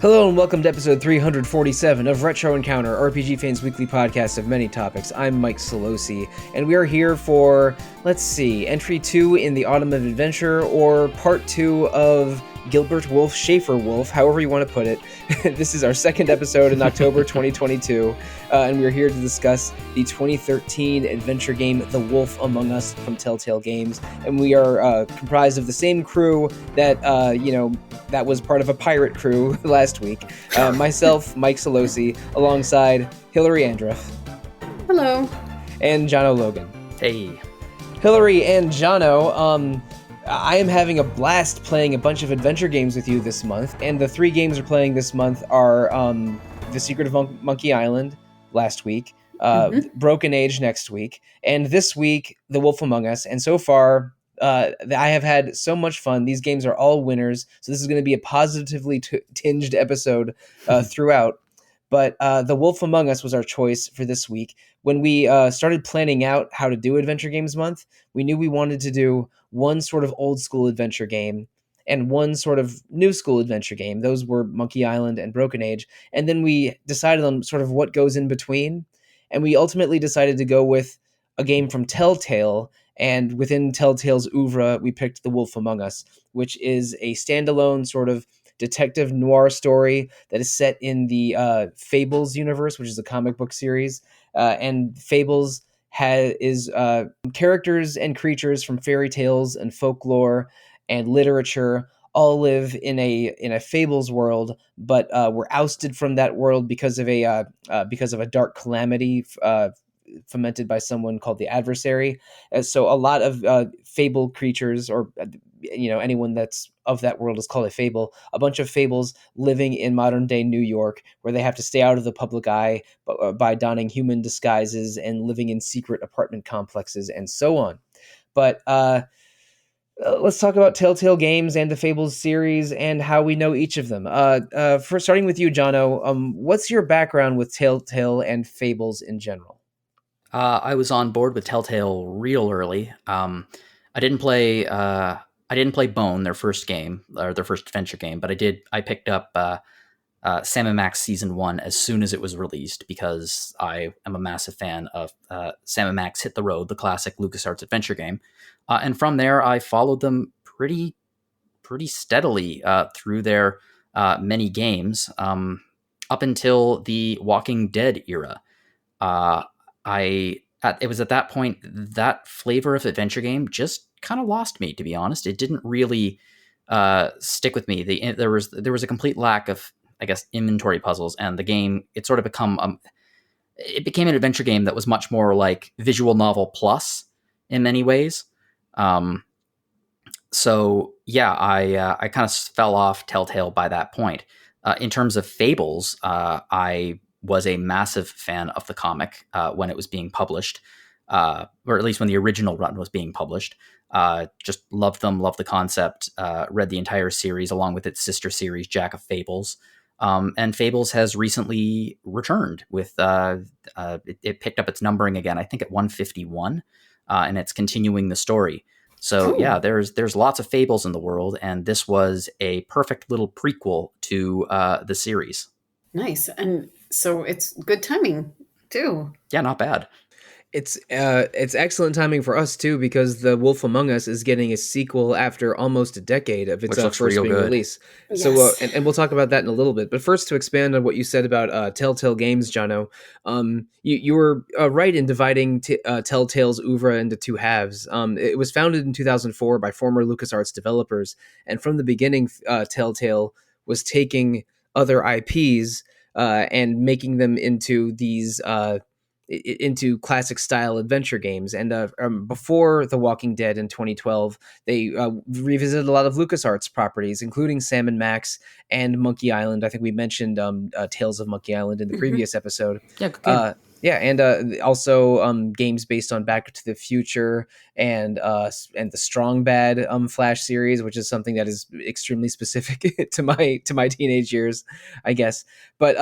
Hello and welcome to episode 347 of Retro Encounter, RPG Fans' weekly podcast of many topics. I'm Mike Sollosi, and we are here for, entry 2 in the Autumn of Adventure, or part 2 of Gilbert Wolf, Schaefer Wolf, however you want to put it. This is our second episode in October 2022, and we're here to discuss the 2013 adventure game The Wolf Among Us from Telltale Games, and we are comprised of the same crew that, that was part of a pirate crew last week. Myself, Mike Sollosi, alongside Hilary Andreff. Hello. And Jono Logan. Hey. Hilary and Jono, I am having a blast playing a bunch of adventure games with you this month, and the three games we're playing this month are The Secret of Monkey Island last week, Broken Age next week, and this week, The Wolf Among Us. And so far, I have had so much fun. These games are all winners, so this is going to be a positively tinged episode throughout. But The Wolf Among Us was our choice for this week. When we started planning out how to do Adventure Games Month, we knew we wanted to do one sort of old school adventure game and one sort of new school adventure game. Those were Monkey Island and Broken Age. And then we decided on sort of what goes in between. And we ultimately decided to go with a game from Telltale. And within Telltale's oeuvre, we picked The Wolf Among Us, which is a standalone sort of detective noir story that is set in the Fables universe, which is a comic book series. And Fables is characters and creatures from fairy tales and folklore and literature all live in a Fables world, but were ousted from that world because of a dark calamity fomented by someone called the Adversary. So a lot of fable creatures, or anyone that's of that world, is called a fable. A bunch of fables living in modern day New York, where they have to stay out of the public eye by donning human disguises and living in secret apartment complexes and so on. But let's talk about Telltale Games and the Fables series and how we know each of them. For starting with you, Jono, what's your background with Telltale and Fables in general? I was on board with Telltale real early. I didn't play Bone, their first game, or their first adventure game, but I picked up Sam & Max Season 1 as soon as it was released, because I am a massive fan of Sam & Max Hit the Road, the classic LucasArts adventure game. And from there, I followed them pretty steadily through their many games up until the Walking Dead era. It was at that point that flavor of adventure game just kind of lost me, to be honest. It didn't really stick with me. There was a complete lack of, I guess, inventory puzzles, and the game, it sort of it became an adventure game that was much more like visual novel plus in many ways. So yeah, I kind of fell off Telltale by that point. In terms of Fables, I was a massive fan of the comic when it was being published, or at least when the original run was being published. Just loved them, loved the concept, read the entire series along with its sister series, Jack of Fables. And Fables has recently returned with, it picked up its numbering again, I think at 151, and it's continuing the story. So cool. Yeah, there's lots of Fables in the world, and this was a perfect little prequel to the series. Nice. And so it's good timing too. Yeah, not bad. It's excellent timing for us too, because The Wolf Among Us is getting a sequel after almost a decade of its first being released. Yes. So and we'll talk about that in a little bit. But first, to expand on what you said about Telltale Games, Jono, you were right in dividing Telltale's oeuvre into two halves. It was founded in 2004 by former LucasArts developers, and from the beginning, Telltale was taking other IPs and making them into these into classic style adventure games. And before The Walking Dead in 2012, they revisited a lot of LucasArts properties, including Sam & Max and Monkey Island. I think we mentioned Tales of Monkey Island in the previous episode. Yeah, and also games based on Back to the Future and the Strong Bad Flash series, which is something that is extremely specific to my teenage years, I guess. But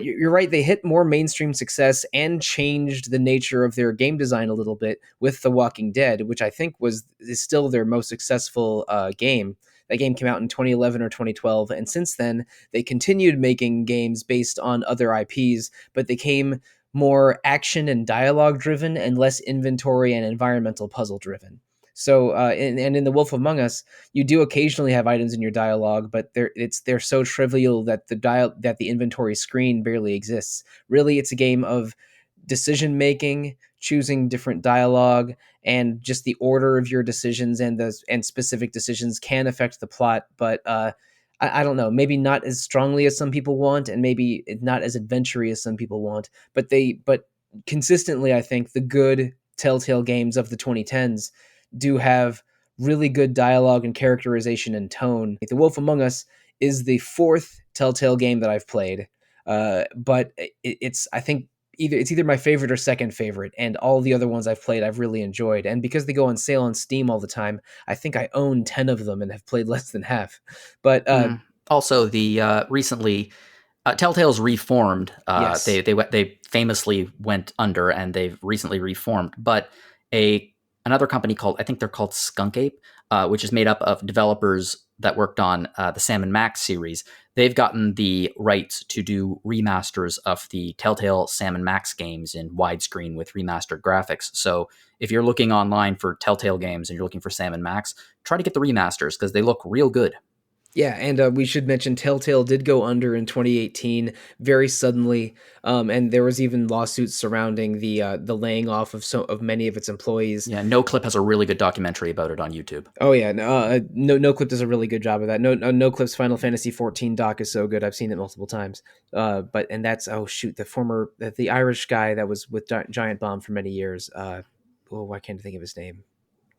you're right; they hit more mainstream success and changed the nature of their game design a little bit with The Walking Dead, which I think is still their most successful game. That game came out in 2011 or 2012, and since then they continued making games based on other IPs, but they came more action and dialogue driven and less inventory and environmental puzzle driven. So, and in The Wolf Among Us, you do occasionally have items in your dialogue, but they're so trivial that the inventory screen barely exists. Really, it's a game of decision making, choosing different dialogue, and just the order of your decisions and specific decisions can affect the plot. But I don't know, maybe not as strongly as some people want, and maybe not as adventurous as some people want. But consistently, I think the good Telltale games of the 2010s do have really good dialogue and characterization and tone. The Wolf Among Us is the fourth Telltale game that I've played, but it's I think either my favorite or second favorite, and all the other ones I've played I've really enjoyed. And because they go on sale on Steam all the time, I think I own 10 of them and have played less than half. But also, the recently Telltale's reformed. Yes. They famously went under, and they've recently reformed. But another company I think they're called Skunk Ape, which is made up of developers that worked on the Sam and Max series. They've gotten the rights to do remasters of the Telltale Sam and Max games in widescreen with remastered graphics. So if you're looking online for Telltale games and you're looking for Sam and Max, try to get the remasters because they look real good. Yeah, and we should mention Telltale did go under in 2018 very suddenly, and there was even lawsuits surrounding the laying off of many of its employees. Yeah, NoClip has a really good documentary about it on YouTube. Oh yeah, NoClip does a really good job of that. NoClip's Final Fantasy 14 doc is so good. I've seen it multiple times. But that's the Irish guy that was with Giant Bomb for many years. Why can't I think of his name?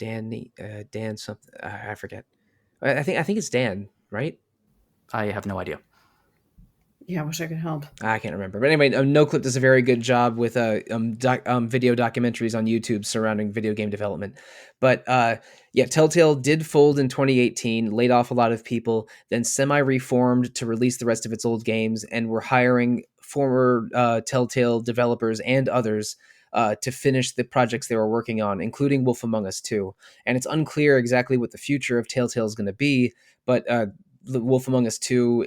Dan something. I forget. I think it's Dan. Right? I have no idea. Yeah, I wish I could help. I can't remember. But anyway, NoClip does a very good job with video documentaries on YouTube surrounding video game development. But Telltale did fold in 2018, laid off a lot of people, then semi-reformed to release the rest of its old games, and were hiring former Telltale developers and others to finish the projects they were working on, including Wolf Among Us 2. And it's unclear exactly what the future of Telltale is going to be, but the Wolf Among Us 2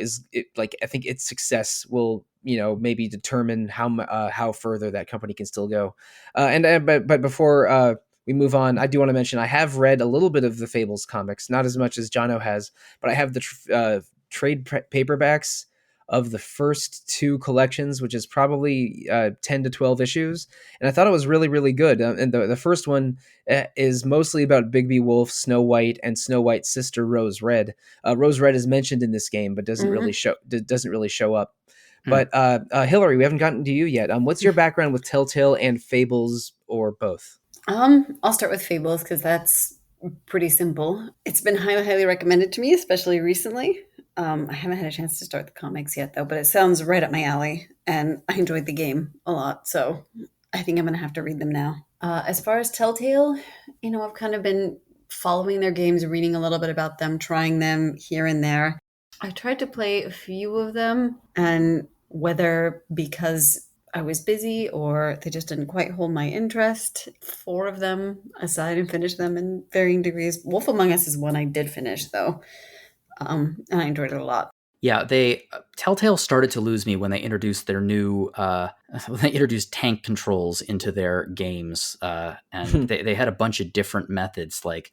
I think its success will maybe determine how further that company can still go. But before we move on, I do want to mention I have read a little bit of the Fables comics, not as much as Jono has, but I have the trade paperbacks of the first two collections, which is probably 10 to 12 issues. And I thought it was really, really good. And the first one is mostly about Bigby Wolf, Snow White, and Snow White's sister, Rose Red. Rose Red is mentioned in this game, but doesn't really show up. But Hilary, we haven't gotten to you yet. What's your background with Telltale and Fables, or both? I'll start with Fables because that's pretty simple. It's been highly, highly recommended to me, especially recently. I haven't had a chance to start the comics yet, though, but it sounds right up my alley, and I enjoyed the game a lot, so I think I'm going to have to read them now. As far as Telltale, I've kind of been following their games, reading a little bit about them, trying them here and there. I tried to play a few of them, and whether because I was busy or they just didn't quite hold my interest, 4 of them aside and finished them in varying degrees. Wolf Among Us is one I did finish, though. And I enjoyed it a lot. Yeah, Telltale started to lose me when they introduced their new tank controls into their games, and they had a bunch of different methods. Like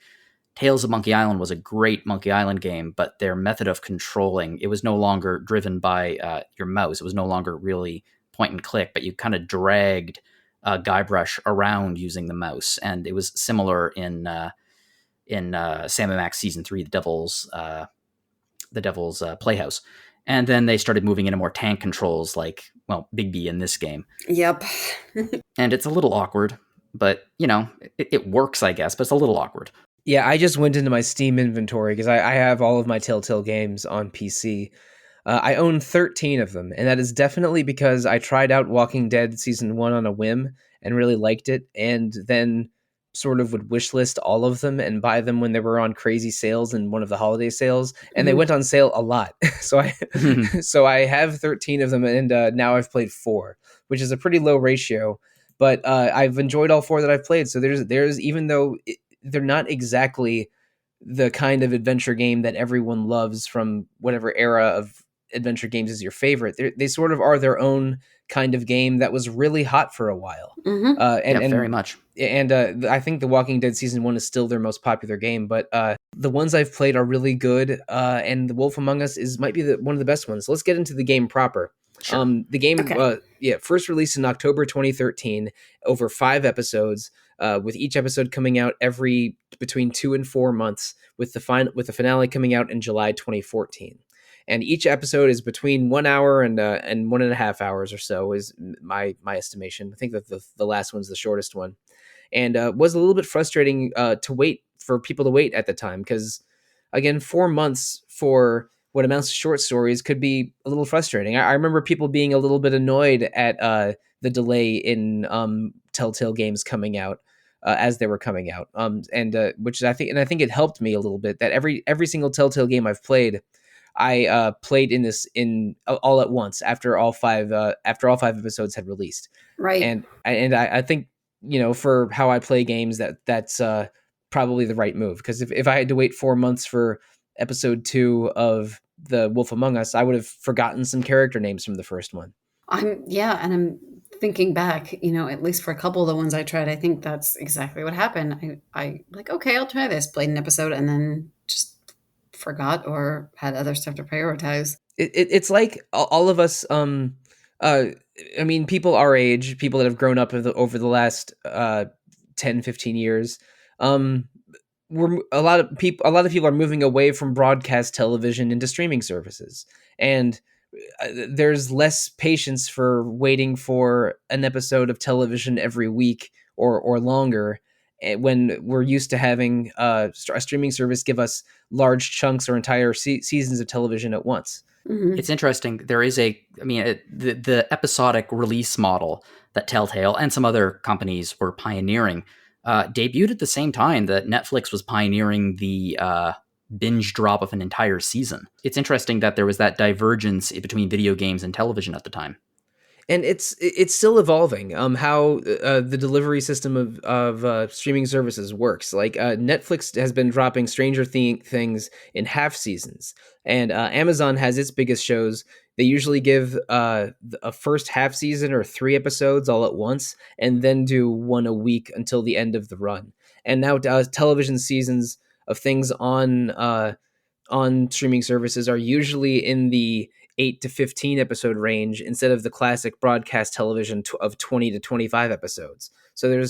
Tales of Monkey Island was a great Monkey Island game, but their method of controlling, it was no longer driven by your mouse. It was no longer really point and click, but you kind of dragged Guybrush around using the mouse, and it was similar in Sam and Max Season 3, the Devil's Playhouse. And then they started moving into more tank controls like, Bigby in this game. Yep. And it's a little awkward, but, it works, I guess, but it's a little awkward. Yeah, I just went into my Steam inventory because I have all of my Telltale games on PC. I own 13 of them, and that is definitely because I tried out Walking Dead Season 1 on a whim and really liked it, and then sort of would wishlist all of them and buy them when they were on crazy sales in one of the holiday sales, and they went on sale a lot. So I have 13 of them, and now I've played 4, which is a pretty low ratio, but I've enjoyed all 4 that I've played. So there's even though they're not exactly the kind of adventure game that everyone loves from whatever era of adventure games is your favorite. They sort of are their own kind of game that was really hot for a while. Mm-hmm. Very much. And I think The Walking Dead Season 1 is still their most popular game, but the ones I've played are really good, and The Wolf Among Us might be one of the best ones. Let's get into the game proper. Sure. The game, Okay. first released in October 2013, over 5 episodes, with each episode coming out every between 2 and 4 months, with the finale coming out in July 2014. And each episode is between 1 hour and 1.5 hours or so, is my estimation. I think that the last one's the shortest one, and was a little bit frustrating for people to wait at the time, because again, 4 months for what amounts to short stories could be a little frustrating. I remember people being a little bit annoyed at the delay in Telltale games coming out as they were coming out, and which I think it helped me a little bit that every single Telltale game I've played, I played in all at once after all five episodes had released. Right. And I think, for how I play games, that's probably the right move, because if I had to wait 4 months for episode 2 of The Wolf Among Us, I would have forgotten some character names from the first one. I'm thinking back, at least for a couple of the ones I tried, I think that's exactly what happened. I like, okay, I'll try this, played an episode, and then just forgot or had other stuff to prioritize. It's like all of us, people our age, people that have grown up over the last 10, 15 years, a lot of people are moving away from broadcast television into streaming services, and there's less patience for waiting for an episode of television every week or longer, when we're used to having a streaming service give us large chunks or entire seasons of television at once. Mm-hmm. It's interesting. There is the episodic release model that Telltale and some other companies were pioneering debuted at the same time that Netflix was pioneering the binge drop of an entire season. It's interesting that there was that divergence between video games and television at the time. And it's still evolving. How the delivery system of streaming services works. Like Netflix has been dropping Stranger Things in half seasons, and Amazon has its biggest shows. They usually give a first half season or 3 episodes all at once, and then do one a week until the end of the run. And now television seasons of things on streaming services are usually in the 8 to 15 episode range, instead of the classic broadcast television of 20 to 25 episodes. So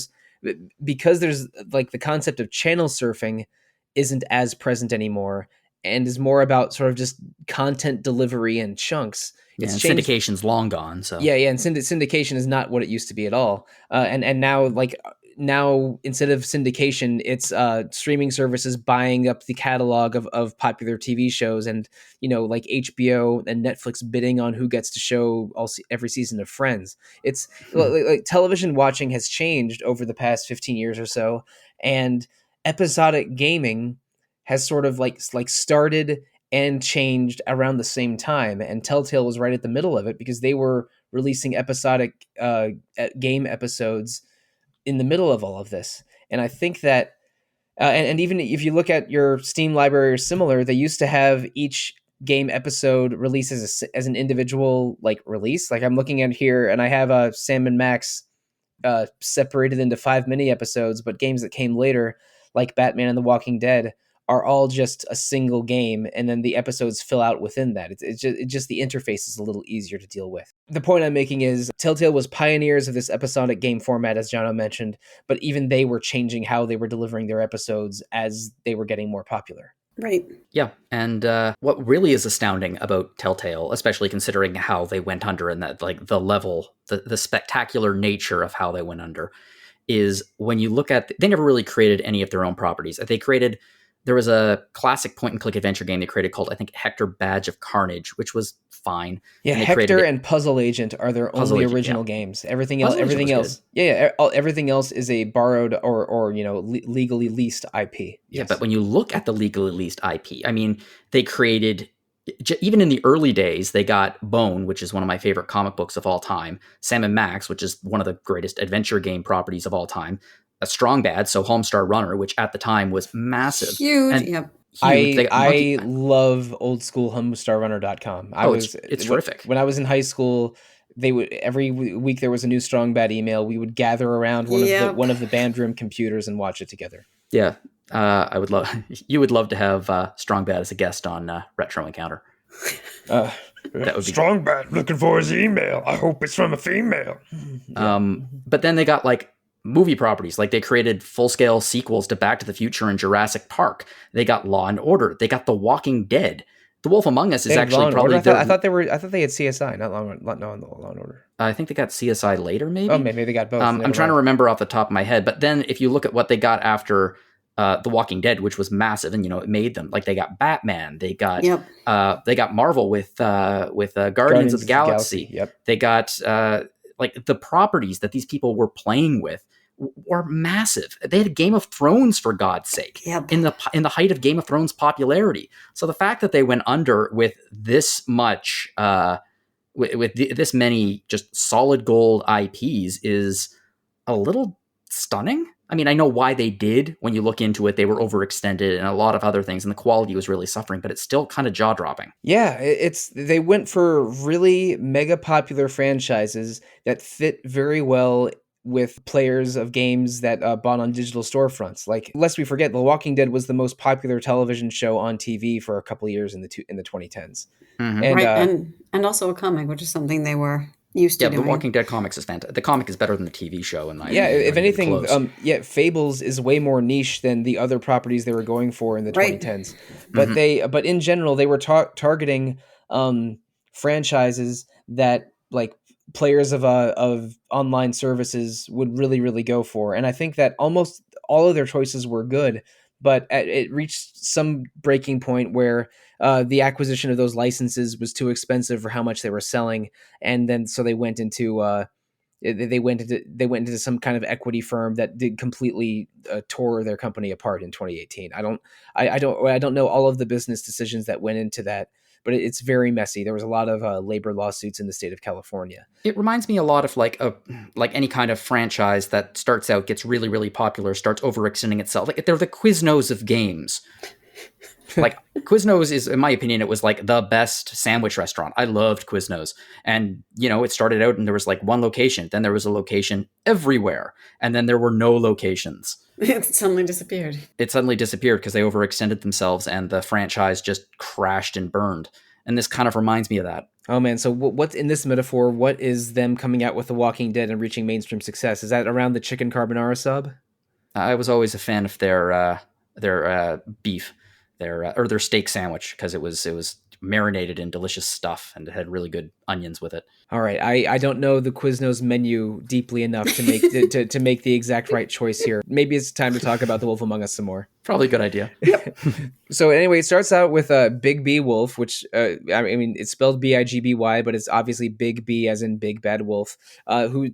because there's like the concept of channel surfing isn't as present anymore, and is more about sort of just content delivery and chunks. And syndication's long gone. So and syndication is not what it used to be at all. And now instead of syndication, it's streaming services buying up the catalog of popular TV shows, and like HBO and Netflix bidding on who gets to show every season of Friends. It's like television watching has changed over the past 15 years or so, and episodic gaming has sort of like started and changed around the same time, and Telltale was right at the middle of it, because they were releasing episodic game episodes in the middle of all of this. And I think that and even if you look at your Steam library or similar, they used to have each game episode released as an individual release. Like I'm looking at here, and I have Sam and Max separated into 5 mini episodes, but games that came later, like Batman and The Walking Dead, are all just a single game, and then the episodes fill out within that. It's just the interface is a little easier to deal with. The point I'm making is Telltale was pioneers of this episodic game format, as Jono mentioned, but even they were changing how they were delivering their episodes as they were getting more popular. Right. Yeah, and what really is astounding about Telltale, especially considering how they went under and that the level, the spectacular nature of how they went under, is when you look at, they never really created any of their own properties. There was a classic point-and-click adventure game they created called, I think, Hector Badge of Carnage, which was fine. Yeah, and Hector and Puzzle Agent are their only original games. Everything else, everything else is a borrowed or legally leased IP. Yes. Yeah, but when you look at the legally leased IP, I mean, they created, even in the early days, they got Bone, which is one of my favorite comic books of all time, Sam and Max, which is one of the greatest adventure game properties of all time, a strong bad, so Homestar Runner, which at the time was massive. Huge. And Yep. huge. They got I love old school homestarrunner.com. It's terrific. When I was in high school, they would every week there was a new strong bad email. We would gather around Yep. one of the band room computers and watch it together. Yeah. I would love you would love to have Strong Bad as a guest on Retro Encounter. Uh, That would be Strong Bad looking for his email. I hope it's from a female. But then they got like movie properties, like they created full-scale sequels to Back to the Future and Jurassic Park. They got Law and Order. They got The Walking Dead. The Wolf Among Us is actually probably I thought they had CSI, not Law and Order. I think they got CSI later, maybe. Oh, maybe they got both. I'm trying to remember off the top of my head. But then if you look at what they got after The Walking Dead, which was massive, and it made them, like they got Batman, they got Marvel with Guardians of the Galaxy. Yep. They got like the properties that these people were playing with were massive. They had Game of Thrones, for God's sake, in the height of Game of Thrones popularity. So the fact that they went under with this much, this many just solid gold IPs is a little stunning. I mean, I know why they did. When you look into it, they were overextended and a lot of other things, and the quality was really suffering, but it's still kind of jaw-dropping. Yeah, they went for really mega popular franchises that fit very well with players of games that bought on digital storefronts. Like, lest we forget, The Walking Dead was the most popular television show on TV for a couple of years in the 2010s. Mm-hmm. And, and also a comic, which is something they were used to doing. The Walking Dead comics is fantastic. The comic is better than the TV show, in my yeah. opinion. If anything, Fables is way more niche than the other properties they were going for in the 2010s. But but in general, they were targeting franchises that like players of online services would really, really go for. And I think that almost all of their choices were good, but it reached some breaking point where the acquisition of those licenses was too expensive for how much they were selling. And then so they went into some kind of equity firm that did completely tore their company apart in 2018. I don't know all of the business decisions that went into that, but it's very messy. There was a lot of labor lawsuits in the state of California. It reminds me a lot of like any kind of franchise that starts out, gets really, really popular, starts overextending itself. Like they're the Quiznos of games. Like Quiznos is, in my opinion, it was like the best sandwich restaurant. I loved Quiznos. And, it started out and there was like one location. Then there was a location everywhere. And then there were no locations. It suddenly disappeared. It suddenly disappeared because they overextended themselves and the franchise just crashed and burned. And this kind of reminds me of that. Oh man, so what's in this metaphor? What is them coming out with The Walking Dead and reaching mainstream success? Is that around the chicken carbonara sub? I was always a fan of their beef. Their steak sandwich, because it was marinated in delicious stuff and it had really good onions with it. All right, I don't know the Quiznos menu deeply enough to make to make the exact right choice here. Maybe it's time to talk about The Wolf Among Us some more. Probably a good idea. Yep. So anyway, it starts out with Bigby Wolf, which I mean it's spelled Bigby, but it's obviously Big B as in Big Bad Wolf, who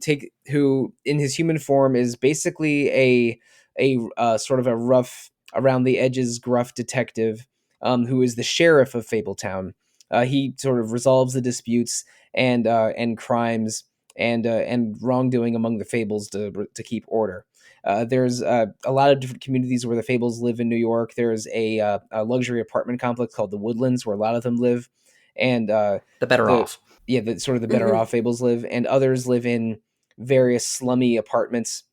in his human form is basically a sort of a rough, around the edges gruff detective who is the sheriff of Fabletown. He sort of resolves the disputes and crimes and wrongdoing among the Fables to keep order. There's a lot of different communities where the Fables live in New York. There's a luxury apartment complex called the Woodlands where a lot of them live, and the better off. Yeah, the better off Fables live, and others live in various slummy apartments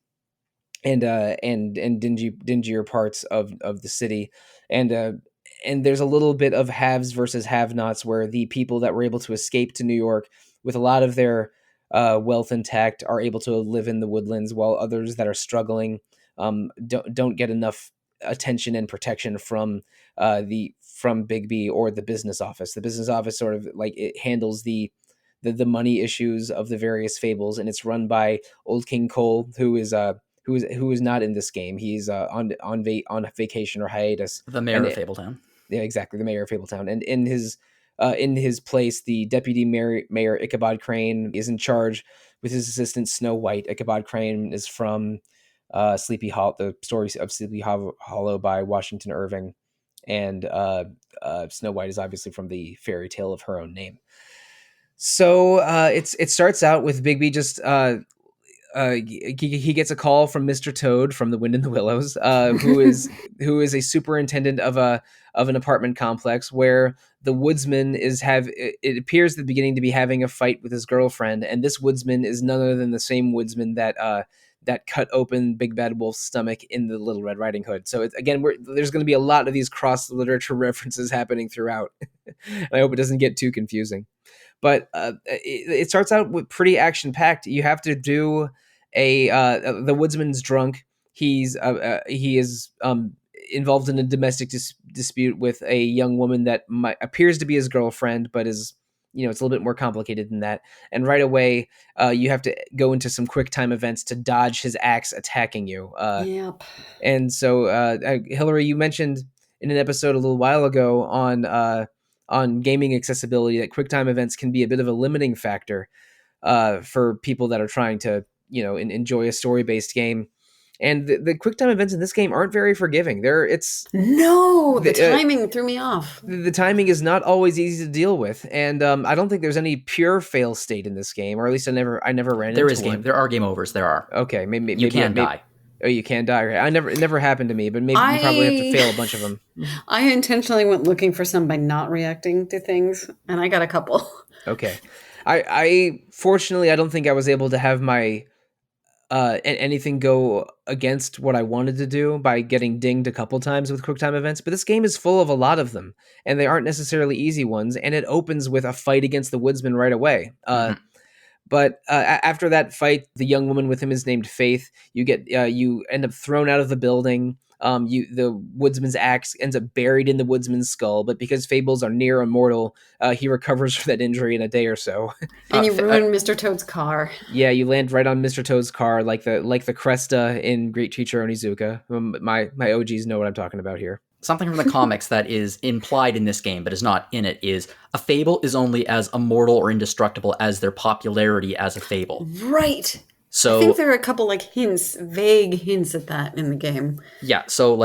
and dingier parts of the city, and there's a little bit of haves versus have-nots, where the people that were able to escape to New York with a lot of their wealth intact are able to live in the Woodlands, while others that are struggling don't get enough attention and protection from Bigby or the business office. The business office sort of like it handles the money issues of the various Fables, and it's run by Old King Cole, who is not in this game. He's on vacation or hiatus. The mayor of Fabletown. Yeah, exactly, the mayor of Fabletown. And in his place, the deputy mayor Ichabod Crane is in charge with his assistant Snow White. Ichabod Crane is from Sleepy Hollow, the story of Sleepy Hollow by Washington Irving, and Snow White is obviously from the fairy tale of her own name. So it starts out with Bigby just he gets a call from Mr. Toad from The Wind in the Willows, who is a superintendent of an apartment complex where the woodsman it appears at the beginning to be having a fight with his girlfriend, and this woodsman is none other than the same woodsman that cut open Big Bad Wolf's stomach in the Little Red Riding Hood. So there's going to be a lot of these cross literature references happening throughout. And I hope it doesn't get too confusing. But it starts out with pretty action packed. You have to do the woodsman's drunk. He is involved in a domestic dispute with a young woman that appears to be his girlfriend, but is, it's a little bit more complicated than that. And right away, you have to go into some quick time events to dodge his axe attacking you. Yep. And so, Hilary, you mentioned in an episode a little while ago on gaming accessibility that QuickTime events can be a bit of a limiting factor for people that are trying to, enjoy a story-based game. And the QuickTime events in this game aren't very forgiving. The timing threw me off. The timing is not always easy to deal with, and I don't think there's any pure fail state in this game, or at least I never ran into one. There are game overs. There are. Okay, maybe you can die. Oh, you can die. It never happened to me, but maybe you probably have to fail a bunch of them. I intentionally went looking for some by not reacting to things, and I got a couple. Okay. I fortunately, I don't think I was able to have my anything go against what I wanted to do by getting dinged a couple times with QuickTime events, but this game is full of a lot of them, and they aren't necessarily easy ones, and it opens with a fight against the woodsman right away. But after that fight, the young woman with him is named Faith. You end up thrown out of the building. The woodsman's axe ends up buried in the woodsman's skull, but because Fables are near immortal, he recovers from that injury in a day or so. And you ruin Mr. Toad's car. Yeah, you land right on Mr. Toad's car, like the Cresta in Great Teacher Onizuka. My OGs know what I'm talking about here. Something from the comics that is implied in this game but is not in it is a fable is only as immortal or indestructible as their popularity as a fable. Right. So I think there are a couple vague hints at that in the game. Yeah, so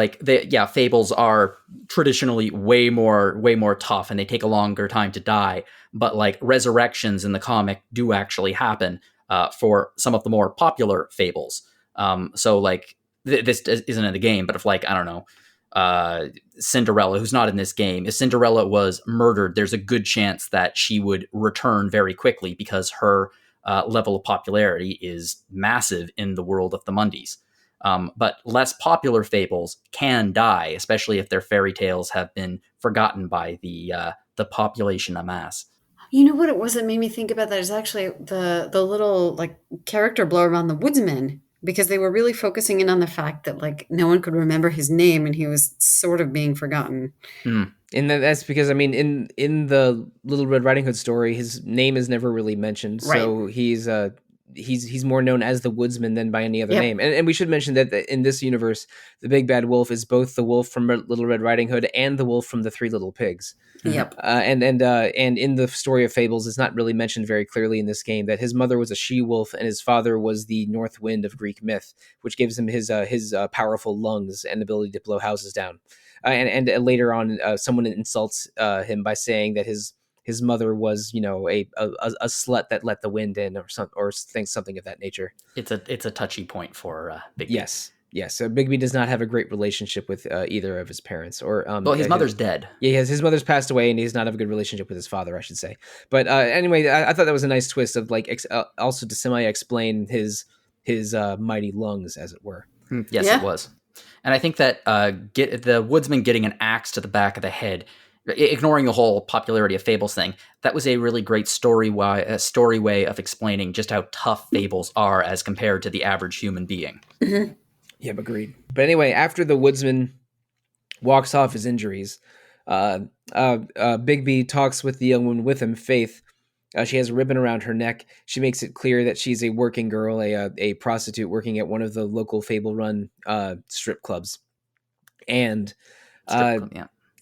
fables are traditionally way more tough and they take a longer time to die, but resurrections in the comic do actually happen for some of the more popular fables. This isn't in the game, but if I don't know, Cinderella, who's not in this game, if Cinderella was murdered, there's a good chance that she would return very quickly because her level of popularity is massive in the world of the Mundies. But less popular fables can die, especially if their fairy tales have been forgotten by the population en masse. You know what it was that made me think about that is actually the little character blurb on the woodsman, because they were really focusing in on the fact that no one could remember his name and he was sort of being forgotten. And that's because in the Little Red Riding Hood story, his name is never really mentioned. Right. So he's more known as the woodsman than by any other name. And we should mention that in this universe, the Big Bad Wolf is both the wolf from Little Red Riding Hood and the wolf from the Three Little Pigs. Yep. And in the story of Fables, it's not really mentioned very clearly in this game that his mother was a she-wolf and his father was the North Wind of Greek myth, which gives him his powerful lungs and ability to blow houses down. And later on, someone insults him by saying that his mother was, a slut that let the wind in, or something of that nature. It's a touchy point for Bigby. Yes. So Bigby does not have a great relationship with either of his parents, or his mother's dead. Yeah, his mother's passed away, and he does not have a good relationship with his father, I should say. But anyway, I thought that was a nice twist of also to semi-explain his mighty lungs, as it were. Yes, yeah. It was. And I think that the woodsman getting an axe to the back of the head, ignoring the whole popularity of Fables thing, that was a really great story way of explaining just how tough Fables are as compared to the average human being. Mm-hmm. Yeah, agreed. But anyway, after the woodsman walks off his injuries, Bigby talks with the young woman with him, Faith. She has a ribbon around her neck. She makes it clear that she's a working girl, a prostitute working at one of the local Fable-run strip clubs, and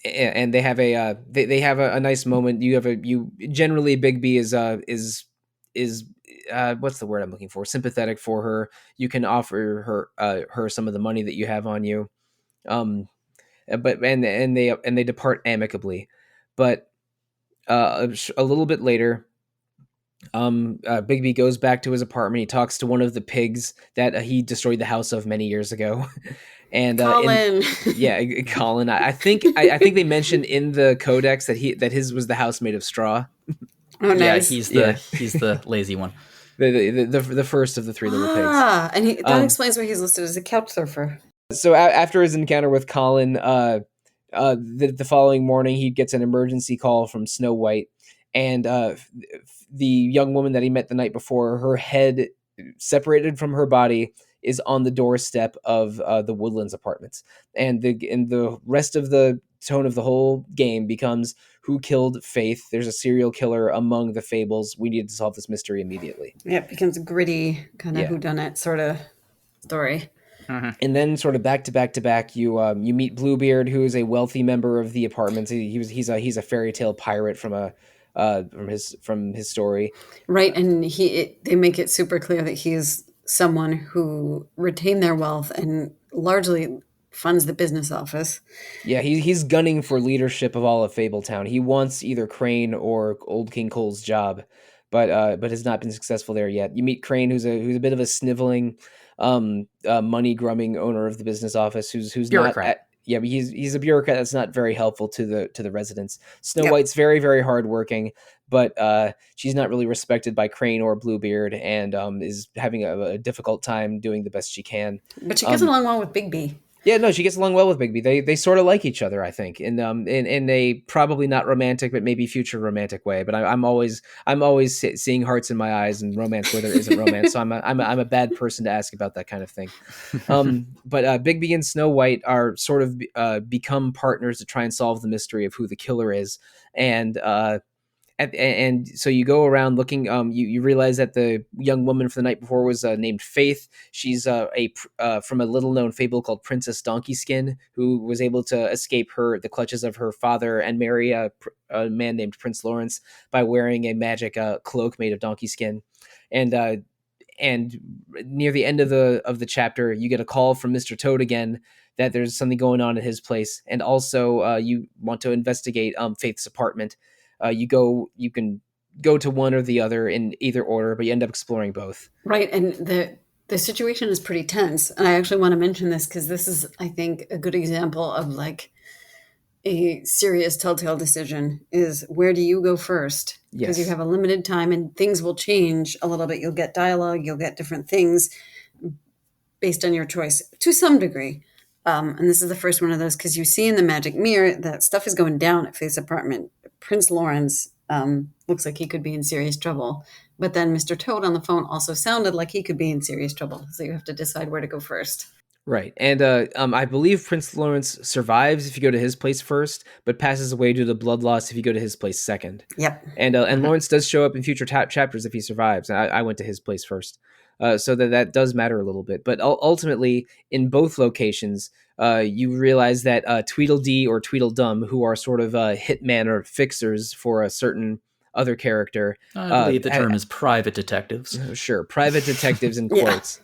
and they have a nice moment. Generally Bigby is what's the word I'm looking for? Sympathetic for her. You can offer her some of the money that you have on you, but they depart amicably. But a little bit later, Bigby goes back to his apartment. He talks to one of the pigs that he destroyed the house of many years ago, and Colin. Colin. I think they mentioned in the codex that his was the house made of straw. Oh, nice. He's the lazy one. The first of the three little pigs. And that explains why he's listed as a couch surfer. So after his encounter with Colin, the following morning he gets an emergency call from Snow White, and the young woman that he met the night before, her head separated from her body is on the doorstep of the Woodlands apartments, and the rest of the tone of the whole game becomes who killed Faith. There's a serial killer among the Fables. We need to solve this mystery immediately. Yeah, it becomes a gritty kind of whodunit sort of story. Mm-hmm. And then sort of back to back, you meet Bluebeard, who is a wealthy member of the apartments. He's a fairy tale pirate from his story. Right, and they make it super clear that he is someone who retained their wealth and largely funds the business office. Yeah, he's gunning for leadership of all of Fabletown. He wants either Crane or Old King Cole's job, but has not been successful there yet. You meet Crane, who's a bit of a sniveling, money grubbing owner of the business office, who's bureaucrat. Not. Yeah, but he's a bureaucrat that's not very helpful to the residents. Snow White's very, very hardworking, but she's not really respected by Crane or Bluebeard, and is having a difficult time doing the best she can. But she gets along well with Bigby. Yeah, no, she gets along well with Bigby. They sort of like each other, I think, in a probably not romantic, but maybe future romantic way. But I'm always seeing hearts in my eyes and romance where there isn't romance. So I'm a bad person to ask about that kind of thing. But Bigby and Snow White are sort of become partners to try and solve the mystery of who the killer is, and so you go around looking. You realize that the young woman from the night before was named Faith. She's from a little known fable called Princess Donkey Skin, who was able to escape the clutches of her father and marry a man named Prince Lawrence by wearing a magic cloak made of donkey skin. And near the end of the chapter, you get a call from Mr. Toad again that there's something going on at his place, and also you want to investigate Faith's apartment. You can go to one or the other in either order, but you end up exploring both. Right, and the situation is pretty tense. And I actually want to mention this because this is, I think, a good example of like a serious Telltale decision is where do you go first? Because you have a limited time and things will change a little bit. You'll get dialogue, you'll get different things based on your choice to some degree. And this is the first one of those because you see in the magic mirror that stuff is going down at Faith's apartment. Prince Lawrence looks like he could be in serious trouble. But then Mr. Toad on the phone also sounded like he could be in serious trouble. So you have to decide where to go first. Right. And I believe Prince Lawrence survives if you go to his place first, but passes away due to blood loss if you go to his place second. Yep. And Lawrence does show up in future chapters if he survives. I went to his place first. So that does matter a little bit. But ultimately, in both locations, you realize that Tweedledee or Tweedledum, who are sort of hitman or fixers for a certain other character. I believe the term is private detectives. Sure, private detectives in quotes.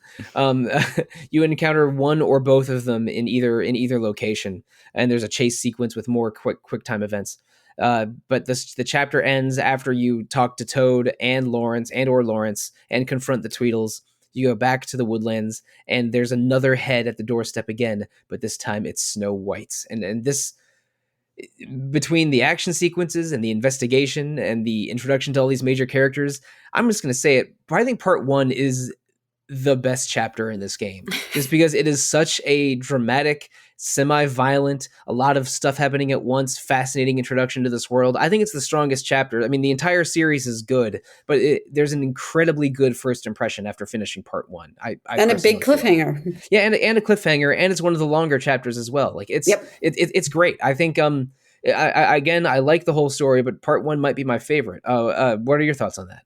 You encounter one or both of them in either location, and there's a chase sequence with more quick time events. But the chapter ends after you talk to Toad and Lawrence and confront the Tweedles. You go back to the Woodlands, and there's another head at the doorstep again, but this time it's Snow White's. And this, between the action sequences and the investigation and the introduction to all these major characters, I'm just going to say it, but I think part 1 is the best chapter in this game, just because it is such a dramatic, semi-violent, a lot of stuff happening at once, fascinating introduction to this world. I think it's the strongest chapter. I mean, the entire series is good, but there's an incredibly good first impression after finishing part 1. And a big cliffhanger. Yeah, and a cliffhanger, and it's one of the longer chapters as well. Like it's great. I think I like the whole story, but part 1 might be my favorite. What are your thoughts on that?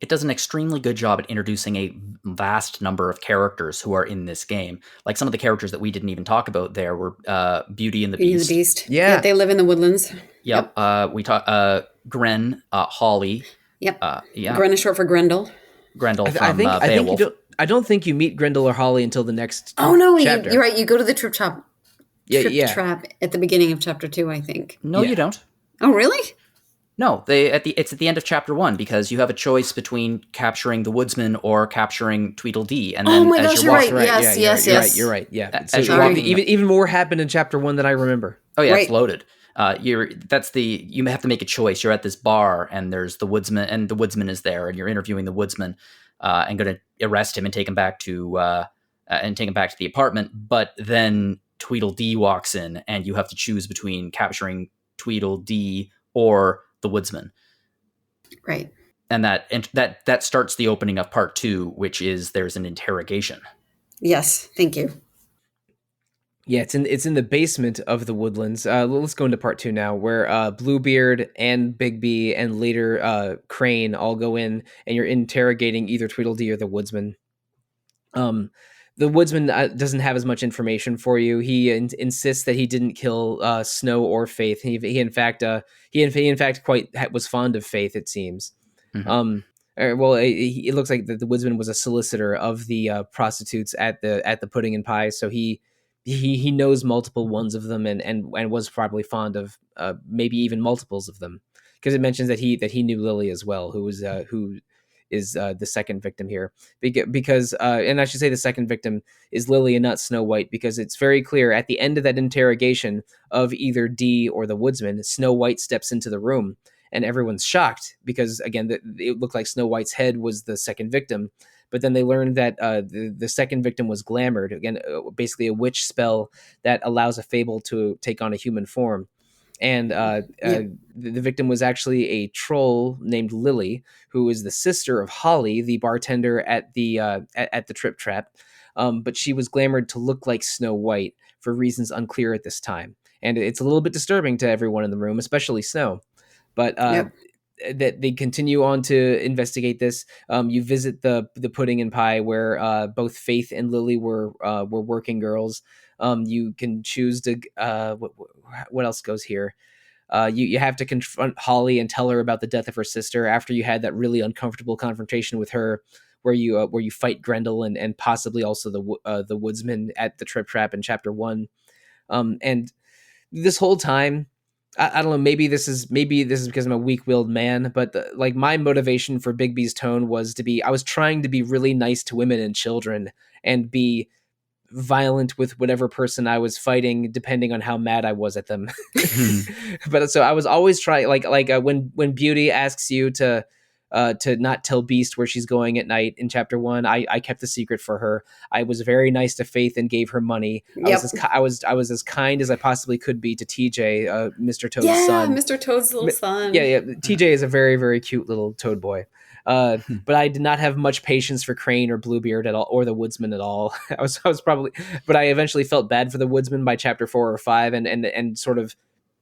It does an extremely good job at introducing a vast number of characters who are in this game. Like some of the characters that we didn't even talk about there were Beauty and the Beast. Yeah, they live in the Woodlands. Yep. We talk Gren, Holly. Yep. Gren is short for Grendel. Grendel from Beowulf. I don't think you meet Grendel or Holly until the next. Oh no, chapter. You're right. You go to the trip trap. Yeah. Trap at the beginning of chapter 2, I think. No, you don't. Oh really? No, it's at the end of chapter 1 because you have a choice between capturing the woodsman or capturing Tweedledee, and Oh then my as gosh, you're you're walking, right. Yes, yes, you're yes. right. You're right. Yeah. as So you're walking, even more happened in chapter 1 than I remember. oh yeah, it's Right. loaded. You have to make a choice. You're at this bar, and there's the woodsman, and the woodsman is there, and you're interviewing the woodsman, and going to arrest him and take him back to the apartment. But then Tweedledee walks in, and you have to choose between capturing Tweedledee or the woodsman. Right. And that starts the opening of part 2, which is there's an interrogation. Yes. Thank you. Yeah, it's in the basement of the Woodlands. Let's go into part 2 now, where Bluebeard and Bigby and later Crane all go in, and you're interrogating either Tweedledee or the Woodsman. The Woodsman doesn't have as much information for you. He insists that he didn't kill Snow or Faith. He in fact quite was fond of Faith, it seems. Mhm. It looks like the Woodsman was a solicitor of the prostitutes at the Pudding and Pie, so he knows multiple ones of them, and was probably fond of maybe even multiples of them, because it mentions that he knew Lily as well, who is the second victim here, because and I should say the second victim is Lily and not Snow White, because it's very clear at the end of that interrogation of either Dee or the Woodsman, Snow White steps into the room. And everyone's shocked because, again, it looked like Snow White's head was the second victim. But then they learned that the second victim was glamored, again, basically a witch spell that allows a fable to take on a human form. And the victim was actually a troll named Lily, who is the sister of Holly, the bartender at the Trip Trap. But she was glamored to look like Snow White for reasons unclear at this time. And it's a little bit disturbing to everyone in the room, especially Snow. But that they continue on to investigate this. You visit the Pudding and Pie, where both Faith and Lily were working girls. You can choose to what else goes here. You have to confront Holly and tell her about the death of her sister after you had that really uncomfortable confrontation with her, where you fight Grendel and possibly also the Woodsman at the Trip Trap in chapter 1. And this whole time, I don't know. Maybe this is because I'm a weak-willed man, but my motivation for Bigby's tone was I was trying to be really nice to women and children and be violent with whatever person I was fighting, depending on how mad I was at them. But so I was always trying, when Beauty asks you to not tell Beast where she's going at night in chapter 1, I kept the secret for her. I was very nice to Faith and gave her money. Yep. I was as kind as I possibly could be to TJ, Mr. Toad's Yeah, son. Mr. Toad's little son. Yeah. TJ is a very, very cute little toad boy. But I did not have much patience for Crane or Bluebeard at all, or the Woodsman at all. I was probably, but I eventually felt bad for the Woodsman by chapter 4 or 5, and sort of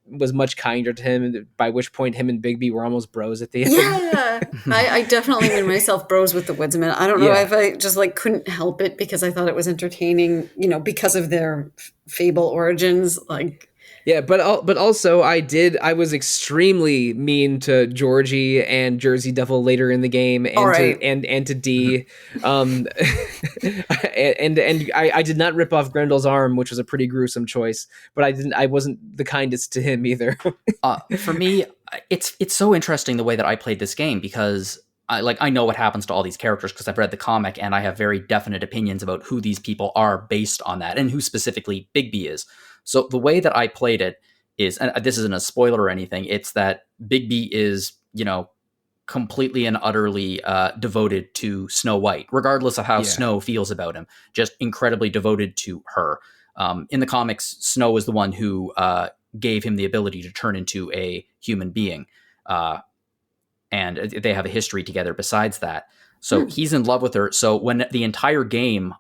was much kinder to him, by which point him and Bigby were almost bros at the end. Yeah, I definitely made myself bros with the Woodsman. I don't know Yeah. if I just couldn't help it because I thought it was entertaining, because of their fable origins. Yeah, but also I was extremely mean to Georgie and Jersey Devil later in the game, and to Dee, and I did not rip off Grendel's arm, which was a pretty gruesome choice, but I wasn't the kindest to him either. For me, it's so interesting the way that I played this game, because I know what happens to all these characters because I've read the comic, and I have very definite opinions about who these people are based on that, and who specifically Bigby is. So the way that I played it is, and this isn't a spoiler or anything, it's that Bigby is, completely and utterly devoted to Snow White, regardless of how Snow feels about him, just incredibly devoted to her. In the comics, Snow is the one who gave him the ability to turn into a human being. And they have a history together besides that. So he's in love with her. So when the entire game,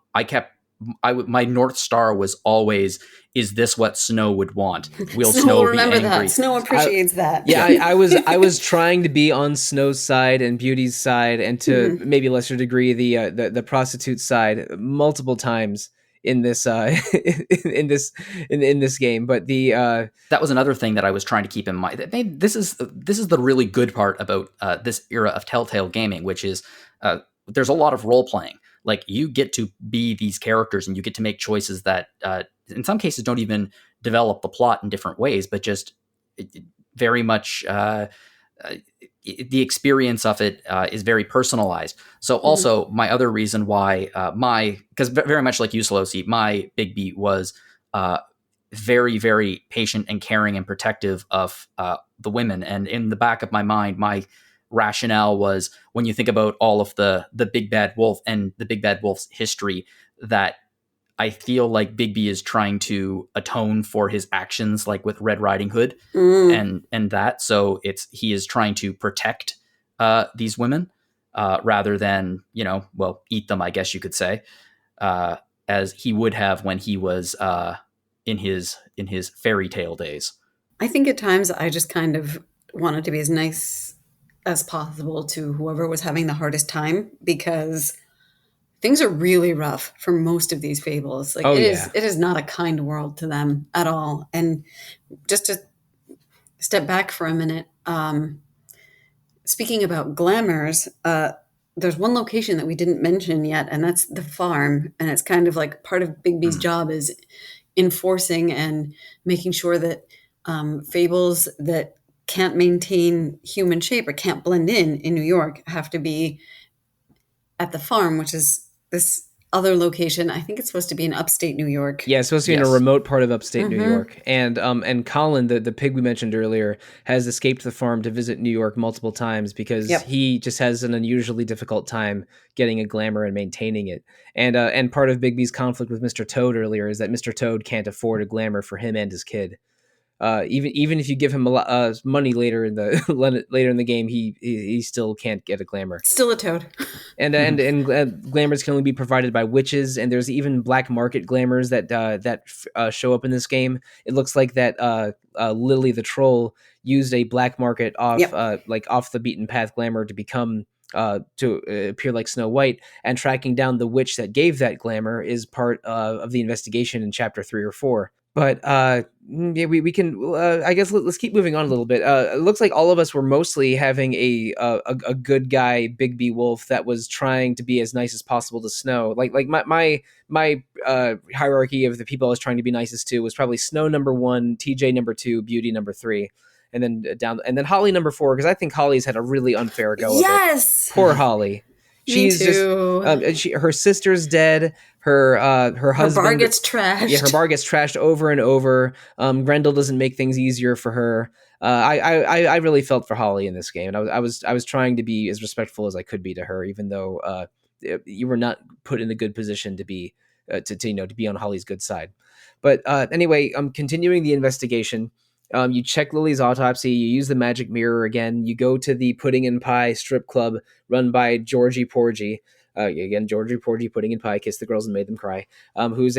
my North Star was always, is this what Snow would want? Will Snow be remember angry? that. Snow appreciates that. Yeah, I was trying to be on Snow's side and Beauty's side, and to maybe lesser degree the prostitute side multiple times in this in this game. But that was another thing that I was trying to keep in mind. This is the really good part about this era of Telltale gaming, which is there's a lot of role playing. You get to be these characters, and you get to make choices that, in some cases, don't even develop the plot in different ways, but just very much the experience of it is very personalized. So also my other reason why because very much like you, Sollosi, my Bigby was very, very patient and caring and protective of the women. And in the back of my mind, my rationale was, when you think about all of the Big Bad Wolf and the Big Bad Wolf's history, that I feel like Bigby is trying to atone for his actions, like with Red Riding Hood and that. So he is trying to protect these women rather than, eat them, I guess you could say, as he would have when he was in his fairy tale days. I think at times I just kind of wanted to be as nice as possible to whoever was having the hardest time, because things are really rough for most of these fables. Like it is not a kind world to them at all. And just to step back for a minute, speaking about glamours, there's one location that we didn't mention yet, and that's the farm. And it's kind of like part of Bigby's job is enforcing and making sure that fables that can't maintain human shape or can't blend in New York have to be at the farm, which is this other location. I think it's supposed to be in upstate New York. Yeah, it's supposed to be in a remote part of upstate New York. And Colin, the pig we mentioned earlier, has escaped the farm to visit New York multiple times because he just has an unusually difficult time getting a glamour and maintaining it. And part of Bigby's conflict with Mr. Toad earlier is that Mr. Toad can't afford a glamour for him and his kid. Even if you give him a lot money later in the game, he still can't get a glamour. Still a toad. And glamours can only be provided by witches, and there's even black market glamours that show up in this game. It looks like that Lily the troll used a black market off the beaten path glamour to become to appear like Snow White, and tracking down the witch that gave that glamour is part of the investigation in chapter 3 or 4. But we can. I guess let's keep moving on a little bit. It looks like all of us were mostly having a good guy Bigby Wolf that was trying to be as nice as possible to Snow. Like my hierarchy of the people I was trying to be nicest to was probably Snow number 1, TJ number 2, Beauty number 3, and then Holly number 4, because I think Holly's had a really unfair go. Yes, poor Holly. She's just her sister's dead. Her husband. Her bar gets trashed. Yeah, her bar gets trashed over and over. Grendel doesn't make things easier for her. I really felt for Holly in this game, and I was trying to be as respectful as I could be to her, even though you were not put in a good position to be to be on Holly's good side. But anyway, continuing the investigation. You check Lily's autopsy, you use the magic mirror again, you go to the Pudding and Pie strip club run by Georgie Porgy. Again, Georgie Porgy, Pudding and Pie, kissed the girls and made them cry. Who's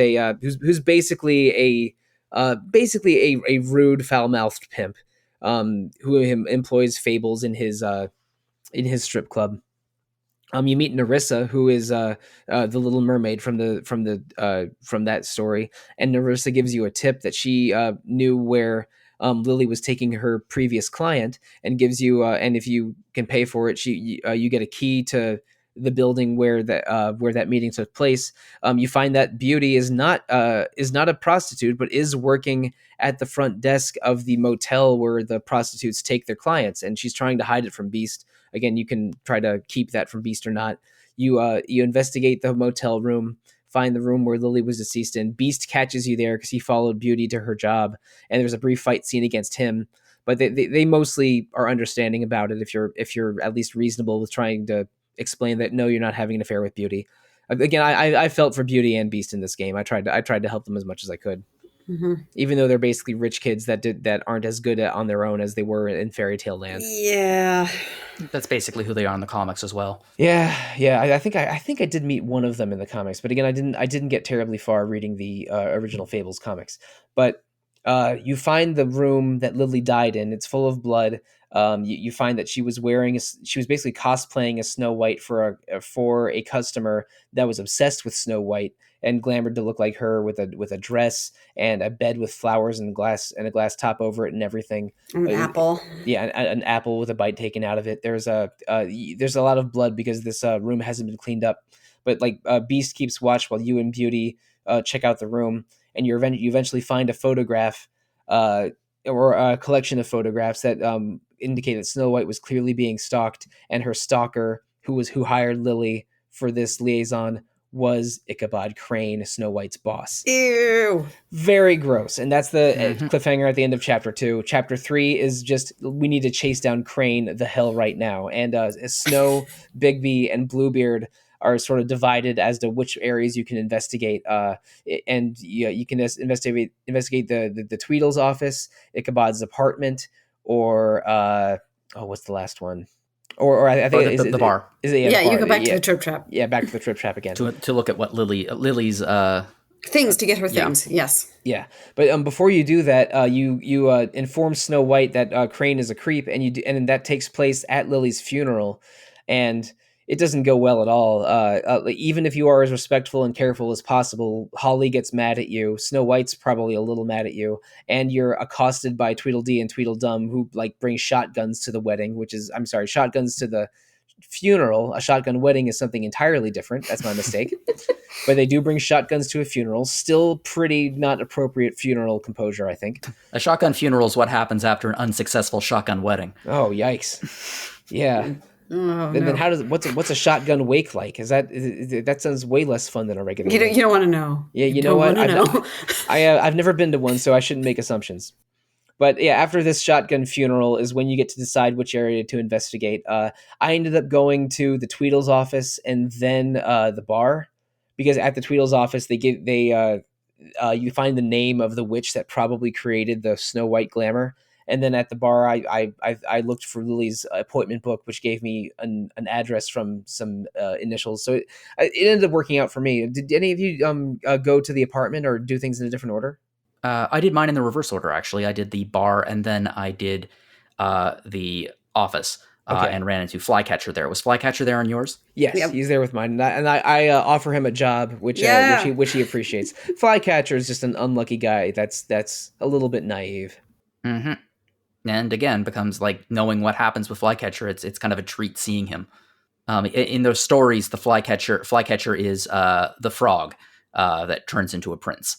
basically a rude, foul-mouthed pimp, who employs Fables in his strip club. You meet Nerissa, who is the Little Mermaid from that story, and Nerissa gives you a tip that she knew where Lily was taking her previous client, and gives you and if you can pay for it, you get a key to the building where that meeting took place. You find that Beauty is not a prostitute, but is working at the front desk of the motel where the prostitutes take their clients, and she's trying to hide it from Beast. Again, you can try to keep that from Beast or not. You investigate the motel room, find the room where Lily was deceased in. Beast catches you there because he followed Beauty to her job, and there's a brief fight scene against him. But they mostly are understanding about it if you're at least reasonable with trying to explain that no, you're not having an affair with Beauty. Again, I felt for Beauty and Beast in this game. I tried to help them as much as I could. Mm-hmm. Even though they're basically rich kids that aren't as good on their own as they were in Fairy Tale Land. Yeah, that's basically who they are in the comics as well. Yeah. I think I did meet one of them in the comics, but again, I didn't get terribly far reading the original Fables comics. But you find the room that Lily died in. It's full of blood. You find that she was basically cosplaying as Snow White for a customer that was obsessed with Snow White and glamored to look like her with a dress and a bed with flowers and a glass top over it and everything. An apple. Yeah, an apple with a bite taken out of it. There's a lot of blood because this room hasn't been cleaned up. But Beast keeps watch while you and Beauty check out the room, and you eventually find a photograph or a collection of photographs that indicate that Snow White was clearly being stalked, and her stalker, who hired Lily for this liaison, was Ichabod Crane, Snow White's boss. Ew. Very gross. And that's the cliffhanger at the end of chapter 2. Chapter 3 is just, we need to chase down Crane the hell right now. And Snow, Bigby, and Bluebeard are sort of divided as to which areas you can investigate. And you can investigate the Tweedle's office, Ichabod's apartment, or what's the last one? Or I think the bar. You go back to the Trip Trap. Yeah, back to the Trip Trap again. To look at what Lily's things to get her things. Yes. Yeah, but before you do that, you inform Snow White that Crane is a creep, and that takes place at Lily's funeral, and it doesn't go well at all. Even if you are as respectful and careful as possible, Holly gets mad at you. Snow White's probably a little mad at you, and you're accosted by Tweedledee and Tweedledum, who bring shotguns to the wedding. Shotguns to the funeral. A shotgun wedding is something entirely different. That's my mistake. But they do bring shotguns to a funeral. Still pretty not appropriate funeral composure, I think. A shotgun funeral is what happens after an unsuccessful shotgun wedding. Oh, yikes. Yeah. Oh, then what's a shotgun wake like? That sounds way less fun than a regular. You don't want to know. Yeah, you know what? I've never been to one, so I shouldn't make assumptions. But yeah, after this shotgun funeral is when you get to decide which area to investigate. I ended up going to the Tweedle's office and then the bar, because at the Tweedle's office you find the name of the witch that probably created the Snow White glamour. And then at the bar, I looked for Lily's appointment book, which gave me an address from some initials. So it ended up working out for me. Did any of you go to the apartment or do things in a different order? I did mine in the reverse order, actually. I did the bar, and then I did the office, and ran into Flycatcher there. Was Flycatcher there on yours? Yes, yep. He's there with mine. And I offer him a job, which he appreciates. Flycatcher is just an unlucky guy that's a little bit naive. Mm-hmm. And again, becomes like knowing what happens with Flycatcher. It's kind of a treat seeing him. In those stories, the Flycatcher is the frog that turns into a prince.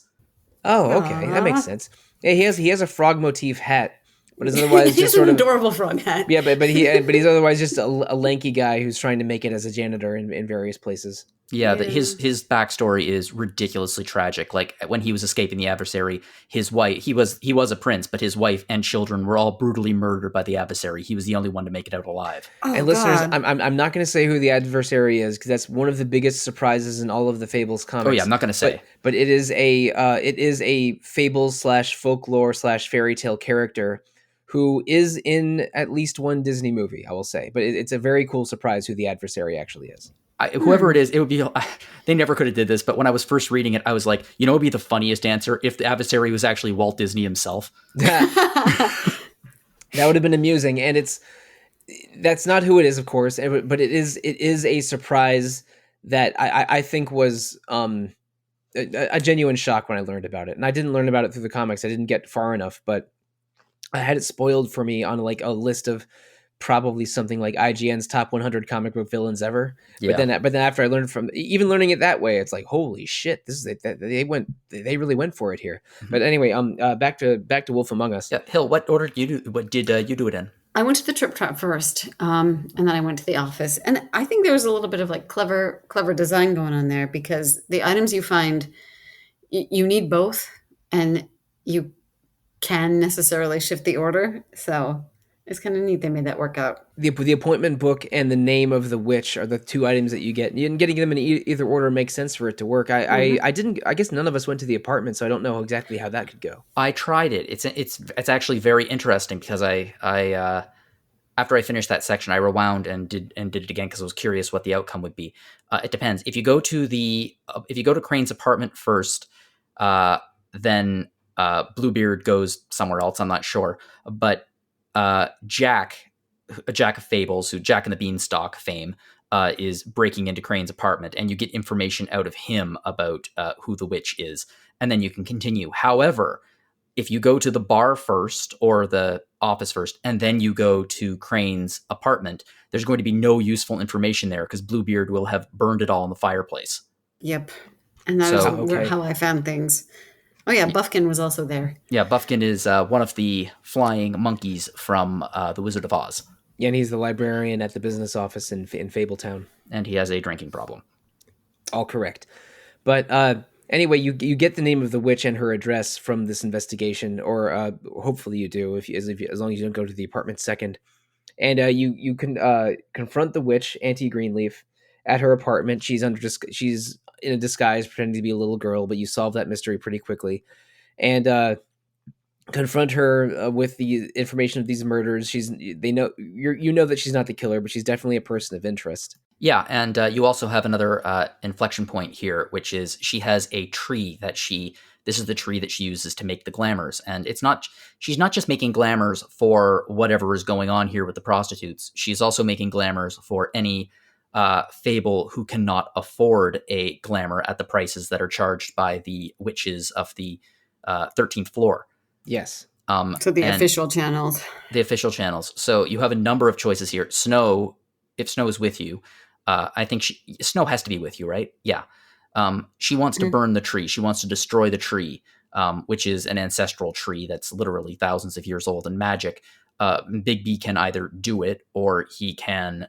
Oh, okay, that makes sense. Yeah, he has a frog motif hat, but is otherwise just sort of adorable frog hat. Yeah, but he's otherwise just a lanky guy who's trying to make it as a janitor in various places. Yeah, his backstory is ridiculously tragic. Like when he was escaping the adversary, his wife, he was a prince, but his wife and children were all brutally murdered by the adversary. He was the only one to make it out alive. Oh, and listeners, I'm not going to say who the adversary is, because that's one of the biggest surprises in all of the Fables comics. Oh yeah, I'm not going to say. But it is a Fables / folklore / fairy tale character who is in at least one Disney movie, I will say. But it's a very cool surprise who the adversary actually is. Whoever it is, it would be. They never could have did this, but when I was first reading it, I was like, it would be the funniest answer if the adversary was actually Walt Disney himself. That would have been amusing, and that's not who it is, of course, but it is a surprise that I think was a genuine shock when I learned about it, and I didn't learn about it through the comics. I didn't get far enough, but I had it spoiled for me on like a list of probably something like IGN's top 100 comic book villains ever. Yeah. But then after I learned learning it that way, it's like, holy shit, they really went for it here. Mm-hmm. But anyway, back to Wolf Among Us. Yeah. Hill, what order did you do? What did you do it in? I went to the Trip Trap first, and then I went to the office. And I think there was a little bit of like clever design going on there, because the items you find, you need both, and you can necessarily shift the order. So it's kind of neat they made that work out. The appointment book and the name of the witch are the two items that you get. And getting them in either order makes sense for it to work. I guess none of us went to the apartment, so I don't know exactly how that could go. I tried it. It's actually very interesting, because I after I finished that section, I rewound and did it again, because I was curious what the outcome would be. It depends. If you go to Crane's apartment first, then Bluebeard goes somewhere else. I'm not sure, but Jack of Fables, who Jack and the Beanstalk fame, is breaking into Crane's apartment, and you get information out of him about who the witch is, and then you can continue. However, if you go to the bar first or the office first, and then you go to Crane's apartment, there's going to be no useful information there, because Bluebeard will have burned it all in the fireplace. Yep. And that is how I found things. Oh yeah, Buffkin was also there. Yeah, Buffkin is one of the flying monkeys from The Wizard of Oz. Yeah, and he's the librarian at the business office in Fabletown. And he has a drinking problem. All correct. But anyway, you get the name of the witch and her address from this investigation, or hopefully you do, as long as you don't go to the apartment second. And you can confront the witch, Auntie Greenleaf, at her apartment. She's in a disguise, pretending to be a little girl, but you solve that mystery pretty quickly. And confront her with the information of these murders. You know that she's not the killer, but she's definitely a person of interest. Yeah, and you also have another inflection point here, which is she has a tree this is the tree that she uses to make the glamours. And she's not just making glamours for whatever is going on here with the prostitutes. She's also making glamours for any fable who cannot afford a glamour at the prices that are charged by the witches of the 13th floor. Yes. So the official channels. The official channels. So you have a number of choices here. Snow, if Snow is with you, I think Snow has to be with you, right? Yeah. She wants to burn the tree. She wants to destroy the tree, which is an ancestral tree that's literally thousands of years old and magic. Bigby can either do it or he can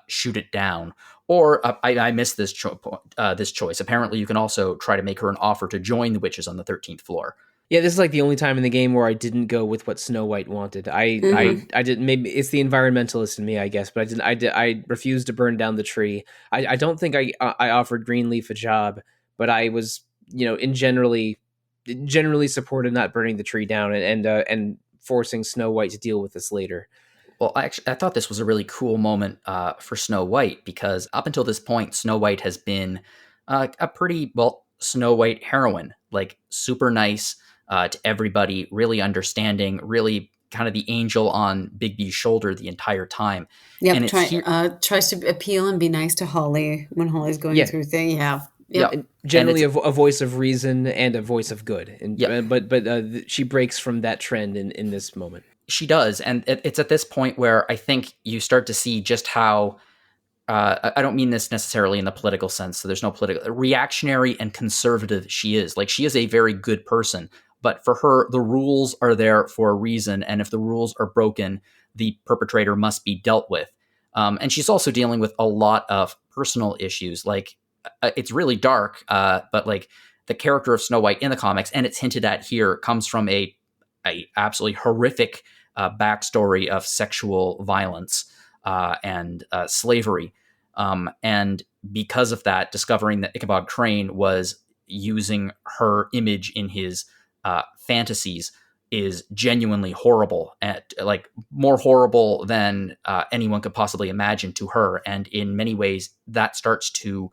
shoot it down. Or I missed this choice. Apparently, you can also try to make her an offer to join the witches on the 13th floor. Yeah, this is like the only time in the game where I didn't go with what Snow White wanted. I didn't. Maybe it's the environmentalist in me, I guess, but I didn't. I refused to burn down the tree. I don't think I offered Greenleaf a job, but I was, generally supported not burning the tree down and forcing Snow White to deal with this later. Well, I thought this was a really cool moment for Snow White, because up until this point, Snow White has been a pretty Snow White heroine, like super nice. To everybody, really understanding, really kind of the angel on Bigby's shoulder the entire time. Yeah, and tries to appeal and be nice to Holly when Holly's going through things. Yeah. Yeah, generally a voice of reason and a voice of good. And but she breaks from that trend in this moment. She does, and it's at this point where I think you start to see just how. I don't mean this necessarily in the political sense, so there's no political reactionary and conservative she is. Like, she is a very good person. But for her, the rules are there for a reason, and if the rules are broken, the perpetrator must be dealt with. And she's also dealing with a lot of personal issues. Like, it's really dark, but like the character of Snow White in the comics, and it's hinted at here, comes from a absolutely horrific backstory of sexual violence and slavery. And because of that, discovering that Ichabod Crane was using her image in his fantasies is genuinely horrible, and like more horrible than anyone could possibly imagine to her. And in many ways, that starts to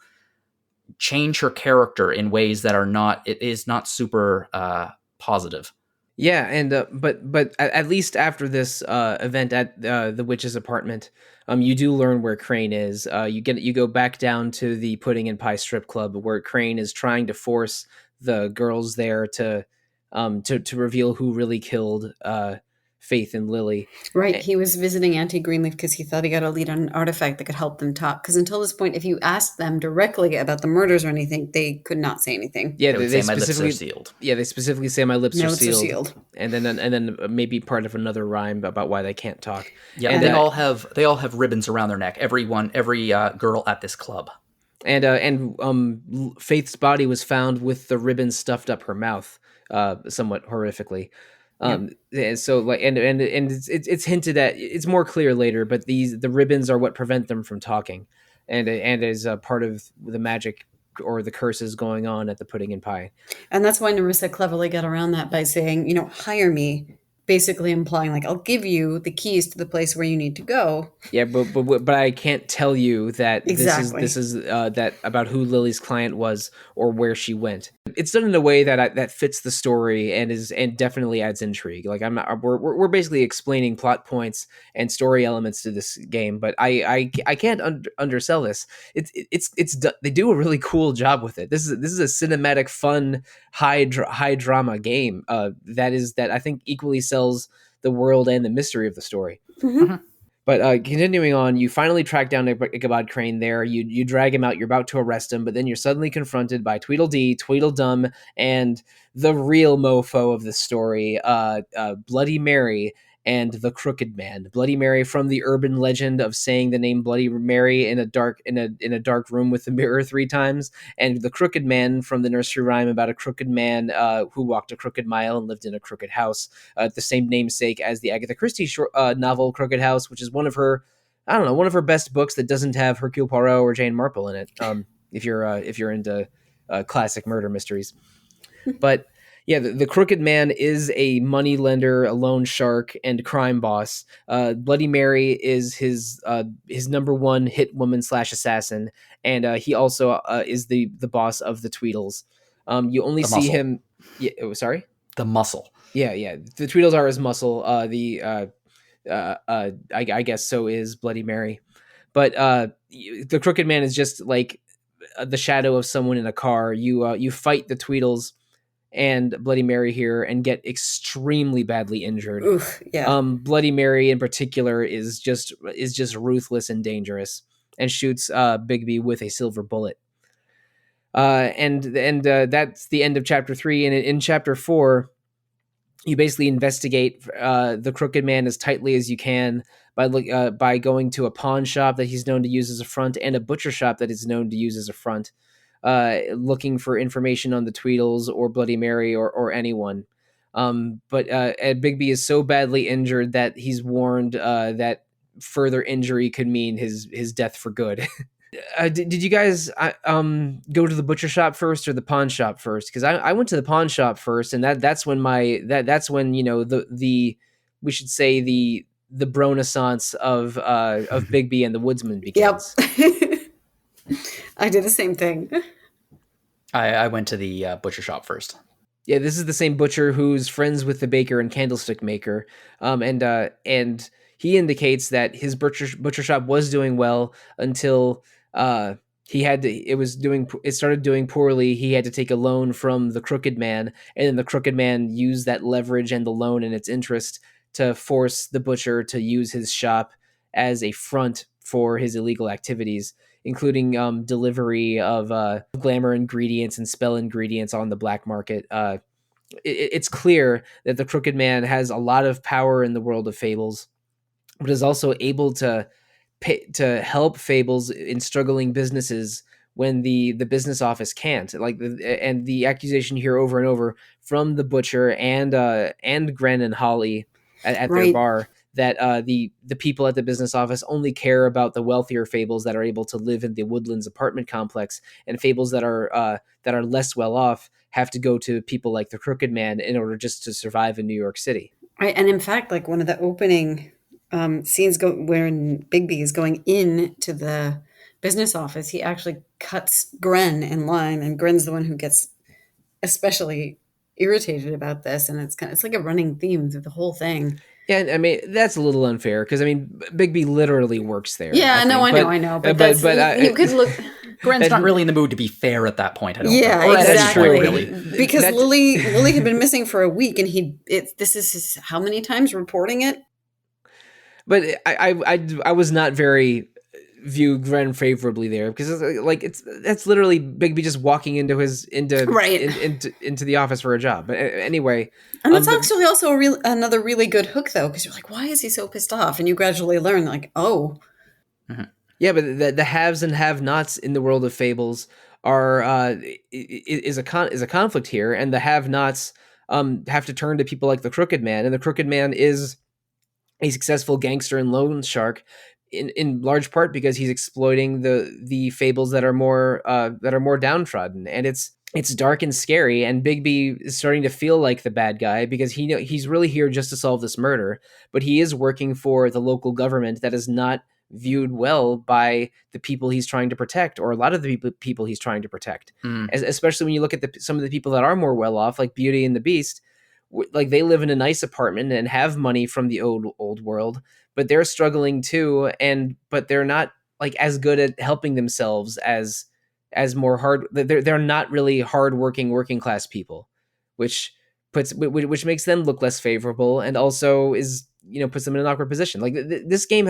change her character in ways that it is not super positive. Yeah, and but at least after this event at the witch's apartment, you do learn where Crane is. You go back down to the Pudding and Pie strip club where Crane is trying to force the girls there to reveal who really killed Faith and Lily. Right. He was visiting Auntie Greenleaf because he thought he got a lead on an artifact that could help them talk. Because until this point, if you asked them directly about the murders or anything, they could not say anything. Yeah, they say my lips are sealed. Yeah, they specifically say my lips are sealed. And then maybe part of another rhyme about why they can't talk. Yeah, and they all have ribbons around their neck. Every girl at this club. And Faith's body was found with the ribbon stuffed up her mouth, somewhat horrifically. And so like and it's hinted at, it's more clear later, but the ribbons are what prevent them from talking, and is a part of the magic or the curses going on at the Pudding and Pie. And that's why Narissa cleverly got around that by saying, hire me, basically implying like, I'll give you the keys to the place where you need to go. Yeah, but I can't tell you that exactly. this is that about who Lily's client was or where she went. It's done in a way that fits the story and definitely adds intrigue. Like we're basically explaining plot points and story elements to this game, but I can't undersell this. It's they do a really cool job with it. This is a cinematic, fun, high drama game that I think equally sells the world and the mystery of the story. Mm-hmm. But continuing on, you finally track down Ichabod Crane there. You drag him out. You're about to arrest him, but then you're suddenly confronted by Tweedledee, Tweedledum, and the real mofo of the story, Bloody Mary and the Crooked Man. Bloody Mary from the urban legend of saying the name Bloody Mary in a dark room with the mirror 3 times, and the Crooked Man from the nursery rhyme about a crooked man who walked a crooked mile and lived in a crooked house. The same namesake as the Agatha Christie novel Crooked House, which is one of her best books that doesn't have Hercule Poirot or Jane Marple in it. If you're into classic murder mysteries, but yeah, the Crooked Man is a money lender, a loan shark, and crime boss. Bloody Mary is his number one hit woman / assassin, and he also is the boss of the Tweedles. You only The see muscle. him. Yeah, sorry. The muscle. Yeah. The Tweedles are his muscle. I guess so is Bloody Mary, but the Crooked Man is just like the shadow of someone in a car. You fight the Tweedles and Bloody Mary here and get extremely badly injured. Oof, yeah. Bloody Mary in particular is just ruthless and dangerous and shoots Bigby with a silver bullet. And that's the end of chapter 3. And in chapter 4, you basically investigate the Crooked Man as tightly as you can by going to a pawn shop that he's known to use as a front and a butcher shop that is known to use as a front, looking for information on the Tweedles or Bloody Mary or anyone. But Bigby is so badly injured that he's warned that further injury could mean his death for good. Did you guys go to the butcher shop first or the pawn shop first? Because I went to the pawn shop first, and that's when the we should say the Bronaissance of Bigby and the Woodsman begins. Yep. I did the same thing. I went to the butcher shop first. Yeah, this is the same butcher who's friends with the baker and candlestick maker, and he indicates that his butcher shop was doing well until it started doing poorly. He had to take a loan from the Crooked Man, and then the Crooked Man used that leverage and the loan and its interest to force the butcher to use his shop as a front for his illegal activities, including delivery of glamour ingredients and spell ingredients on the black market. It's clear that the Crooked Man has a lot of power in the world of Fables, but is also able to help Fables in struggling businesses when the business office can't. And the accusation here over and over from the butcher and Gren and Holly at their bar that the people at the business office only care about the wealthier Fables that are able to live in the Woodlands apartment complex, and Fables that are less well off have to go to people like the Crooked Man in order just to survive in New York City. Right, and in fact, like one of the opening scenes when Bigby is going into the business office, he actually cuts Gren in line, and Gren's the one who gets especially irritated about this, and it's like a running theme through the whole thing. Yeah, I mean that's a little unfair because I mean Bigby literally works there. Yeah, I know, but you could look. Gren's not really in the mood to be fair at that point. I don't think. Exactly. Really. Because Lily had been missing for a week, and this is how many times reporting it. But I was not very view Gren favorably there because that's literally Bigby just walking into into the office for a job. But anyway, and that's actually also another really good hook though, because you're like, why is he so pissed off? And you gradually learn like, oh. Mm-hmm. Yeah, but the haves and have-nots in the world of Fables is a conflict here, and the have-nots have to turn to people like the Crooked Man, and the Crooked Man is a successful gangster and loan shark, in large part because he's exploiting the Fables that are more downtrodden, and it's dark and scary. And Bigby is starting to feel like the bad guy because he's really here just to solve this murder, but he is working for the local government that is not viewed well by the people he's trying to protect, or a lot of the people he's trying to protect. Especially when you look at some of the people that are more well off, like Beauty and the Beast. Like they live in a nice apartment and have money from the old world, but they're struggling too, but they're not like as good at helping themselves as more hard. They're not really hardworking working class people, which which makes them look less favorable, and also is, puts them in an awkward position. Like this game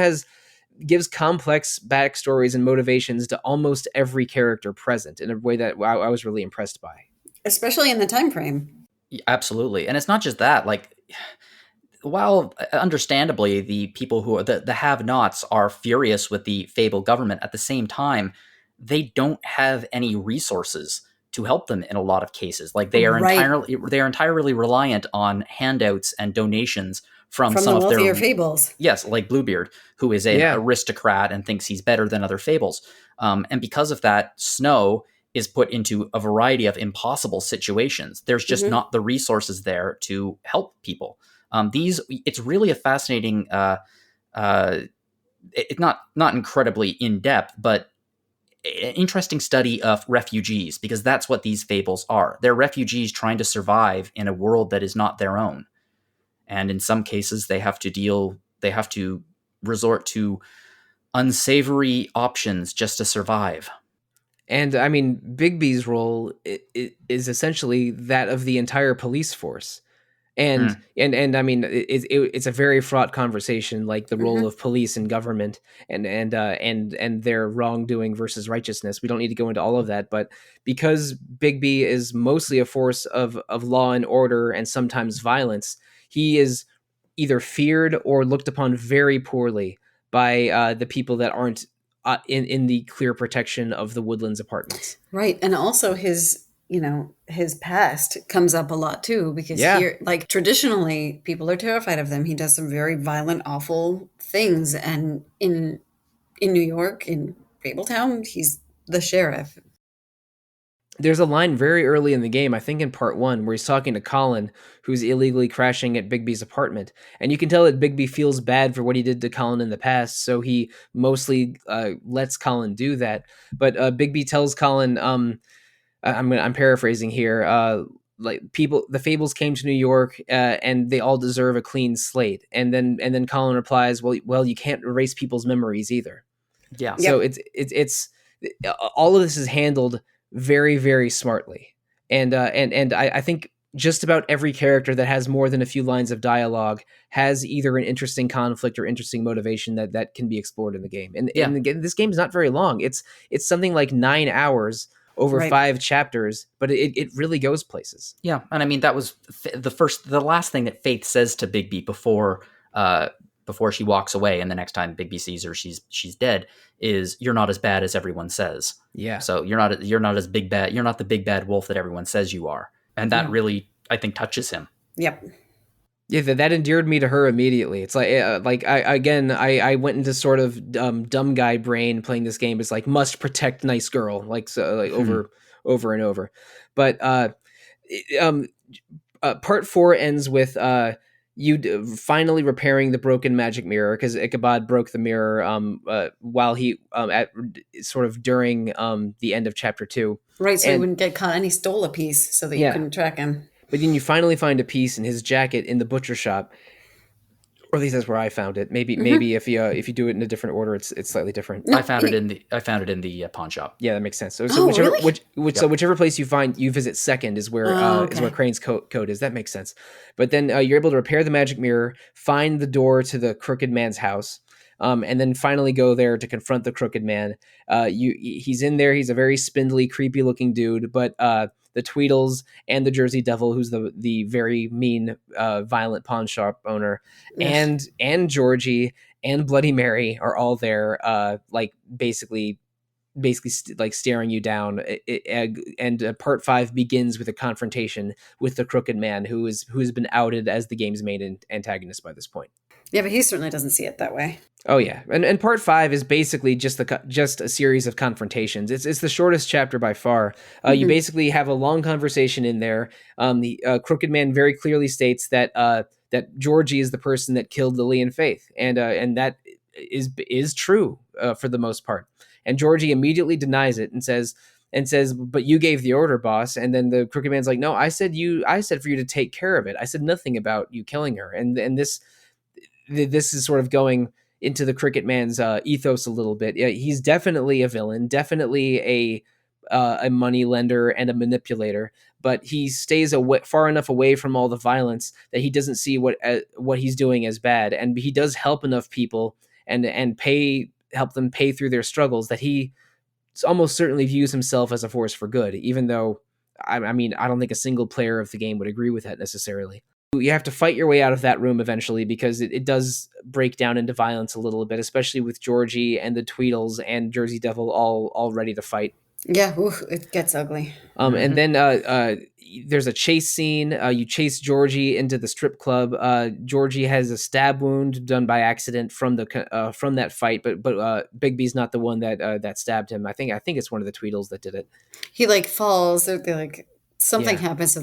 gives complex backstories and motivations to almost every character present in a way that I was really impressed by, especially in the time frame. Absolutely. And it's not just that, like, while understandably the people who are the have-nots are furious with the Fable government, at the same time, they don't have any resources to help them in a lot of cases. Like they are entirely reliant on handouts and donations from some the of wealthier their Fables. Yes, like Bluebeard, who is an aristocrat and thinks he's better than other Fables. And because of that, Snow is put into a variety of impossible situations. There's just not the resources there to help people. It's really a fascinating, it's not incredibly in depth, but an interesting study of refugees, because that's what these Fables are. They're refugees trying to survive in a world that is not their own. And in some cases, they have to resort to unsavory options just to survive. And I mean, Bigby's role is essentially that of the entire police force. And I mean, it's a very fraught conversation, like the role of police and government, and their wrongdoing versus righteousness. We don't need to go into all of that, but because Bigby is mostly a force of law and order and sometimes violence, he is either feared or looked upon very poorly by the people that aren't in the clear protection of the Woodlands apartments. Right, and also his past comes up a lot too, because here, like, traditionally people are terrified of them. He does some very violent, awful things, and in New York, in Fabletown, he's the sheriff. There's a line very early in the game, I think in part 1, where he's talking to Colin, who's illegally crashing at Bigby's apartment. And you can tell that Bigby feels bad for what he did to Colin in the past, so he mostly lets Colin do that. But Bigby tells Colin, I'm paraphrasing here, like the Fables came to New York and they all deserve a clean slate. And then Colin replies, well, you can't erase people's memories either. Yeah. So it's all of this is handled very, very smartly. And I think just about every character that has more than a few lines of dialogue has either an interesting conflict or interesting motivation that can be explored in the game. And again, this game is not very long. It's something like 9 hours over 5 chapters, but it really goes places. Yeah, and I mean that was the last thing that Faith says to Bigby before she walks away, and the next time Bigby sees her, she's dead. Is "You're not as bad as everyone says." Yeah. So you're not as big bad. You're not the big bad wolf that everyone says you are, and that really, I think, touches him. Yep. Yeah, that endeared me to her immediately. It's like I went into sort of dumb guy brain playing this game. It's like must protect nice girl, over and over. But part 4 ends with you finally repairing the broken magic mirror, because Ichabod broke the mirror while he during the end of chapter 2. Right, so he wouldn't get caught, and he stole a piece so that you couldn't track him. But then you finally find a piece in his jacket in the butcher shop, or at least that's where I found it. Maybe if you do it in a different order, it's slightly different. No, I found it in the pawn shop. Yeah, that makes sense. So really? Whichever place you visit second is where is where Crane's code is. That makes sense. But then you're able to repair the magic mirror, find the door to the crooked man's house. And then finally go there to confront the crooked man. He's in there. He's a very spindly, creepy looking dude, but the Tweedles and the Jersey Devil, who's the very mean, violent pawn shop owner, and Georgie and Bloody Mary are all there, basically like staring you down. And part 5 begins with a confrontation with the crooked man, who has been outed as the game's main antagonist by this point. Yeah, but he certainly doesn't see it that way. Oh yeah, and part 5 is basically just a series of confrontations. It's the shortest chapter by far. You basically have a long conversation in there. The crooked man very clearly states that Georgie is the person that killed Lily and Faith, and that is true for the most part. And Georgie immediately denies it and says, "But you gave the order, boss." And then the crooked man's like, "No, I said for you to take care of it. I said nothing about you killing her." And this is sort of going into the Cricket Man's ethos a little bit. Yeah, he's definitely a villain, definitely a money lender and a manipulator, but he stays far enough away from all the violence that he doesn't see what he's doing as bad, and he does help enough people and help them pay through their struggles that he almost certainly views himself as a force for good, even though I mean, I don't think a single player of the game would agree with that necessarily. You have to fight your way out of that room eventually, because it does break down into violence a little bit, especially with Georgie and the Tweedles and Jersey Devil all ready to fight. Yeah, it gets ugly. And then there's a chase scene. You chase Georgie into the strip club. Georgie has a stab wound done by accident from that fight, but Bigby's not the one that stabbed him. I think it's one of the Tweedles that did it. He falls. Something happens, so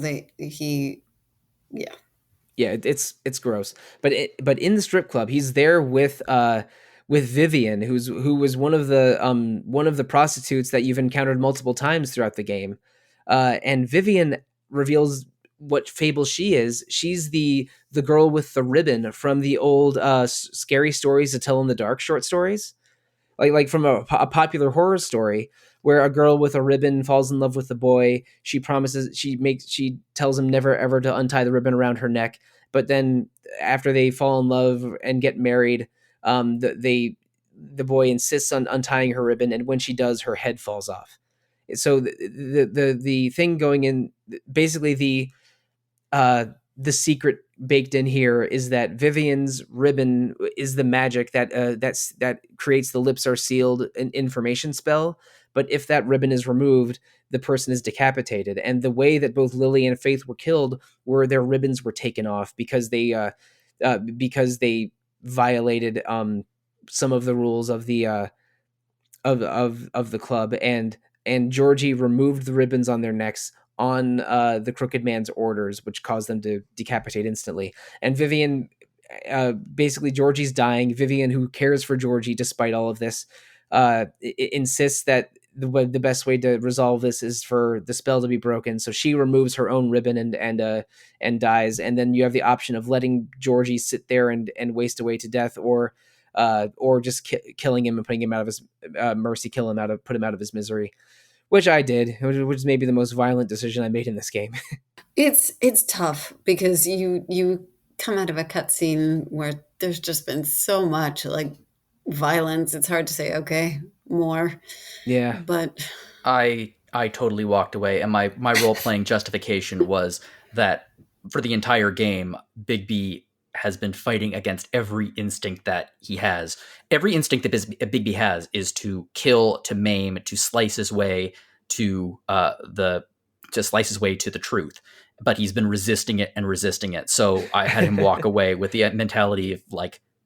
yeah, it's gross. But in the strip club, he's there with Vivian, who was one of the prostitutes that you've encountered multiple times throughout the game. And Vivian reveals what Fable she is. She's the girl with the ribbon from the old Scary Stories to Tell in the Dark short stories, like from a popular horror story where a girl with a ribbon falls in love with the boy. She tells him never ever to untie the ribbon around her neck. But then after they fall in love and get married, the boy insists on untying her ribbon, and when she does, her head falls off. So the thing going in, basically the secret baked in here is that Vivian's ribbon is the magic that creates the lips are sealed information spell. But if that ribbon is removed, the person is decapitated. And the way that both Lily and Faith were killed were their ribbons were taken off because they violated some of the rules of the club, and Georgie removed the ribbons on their necks on the Crooked Man's orders, which caused them to decapitate instantly. And Vivian, basically Georgie's dying. Vivian, who cares for Georgie despite all of this, insists that the best way to resolve this is for the spell to be broken. So she removes her own ribbon and dies. And then you have the option of letting Georgie sit there and waste away to death, or just killing him and putting him out of his mercy, put him out of his misery, which I did, which is maybe the most violent decision I made in this game. It's tough because you come out of a cutscene where there's just been so much violence. It's hard to say, okay, more. Yeah. But I totally walked away, and my role-playing justification was that for the entire game, Bigby has been fighting against every instinct that he has. Every instinct that Bigby has is to kill, to maim, to slice his way to the truth. But he's been resisting it. So I had him walk away with the mentality of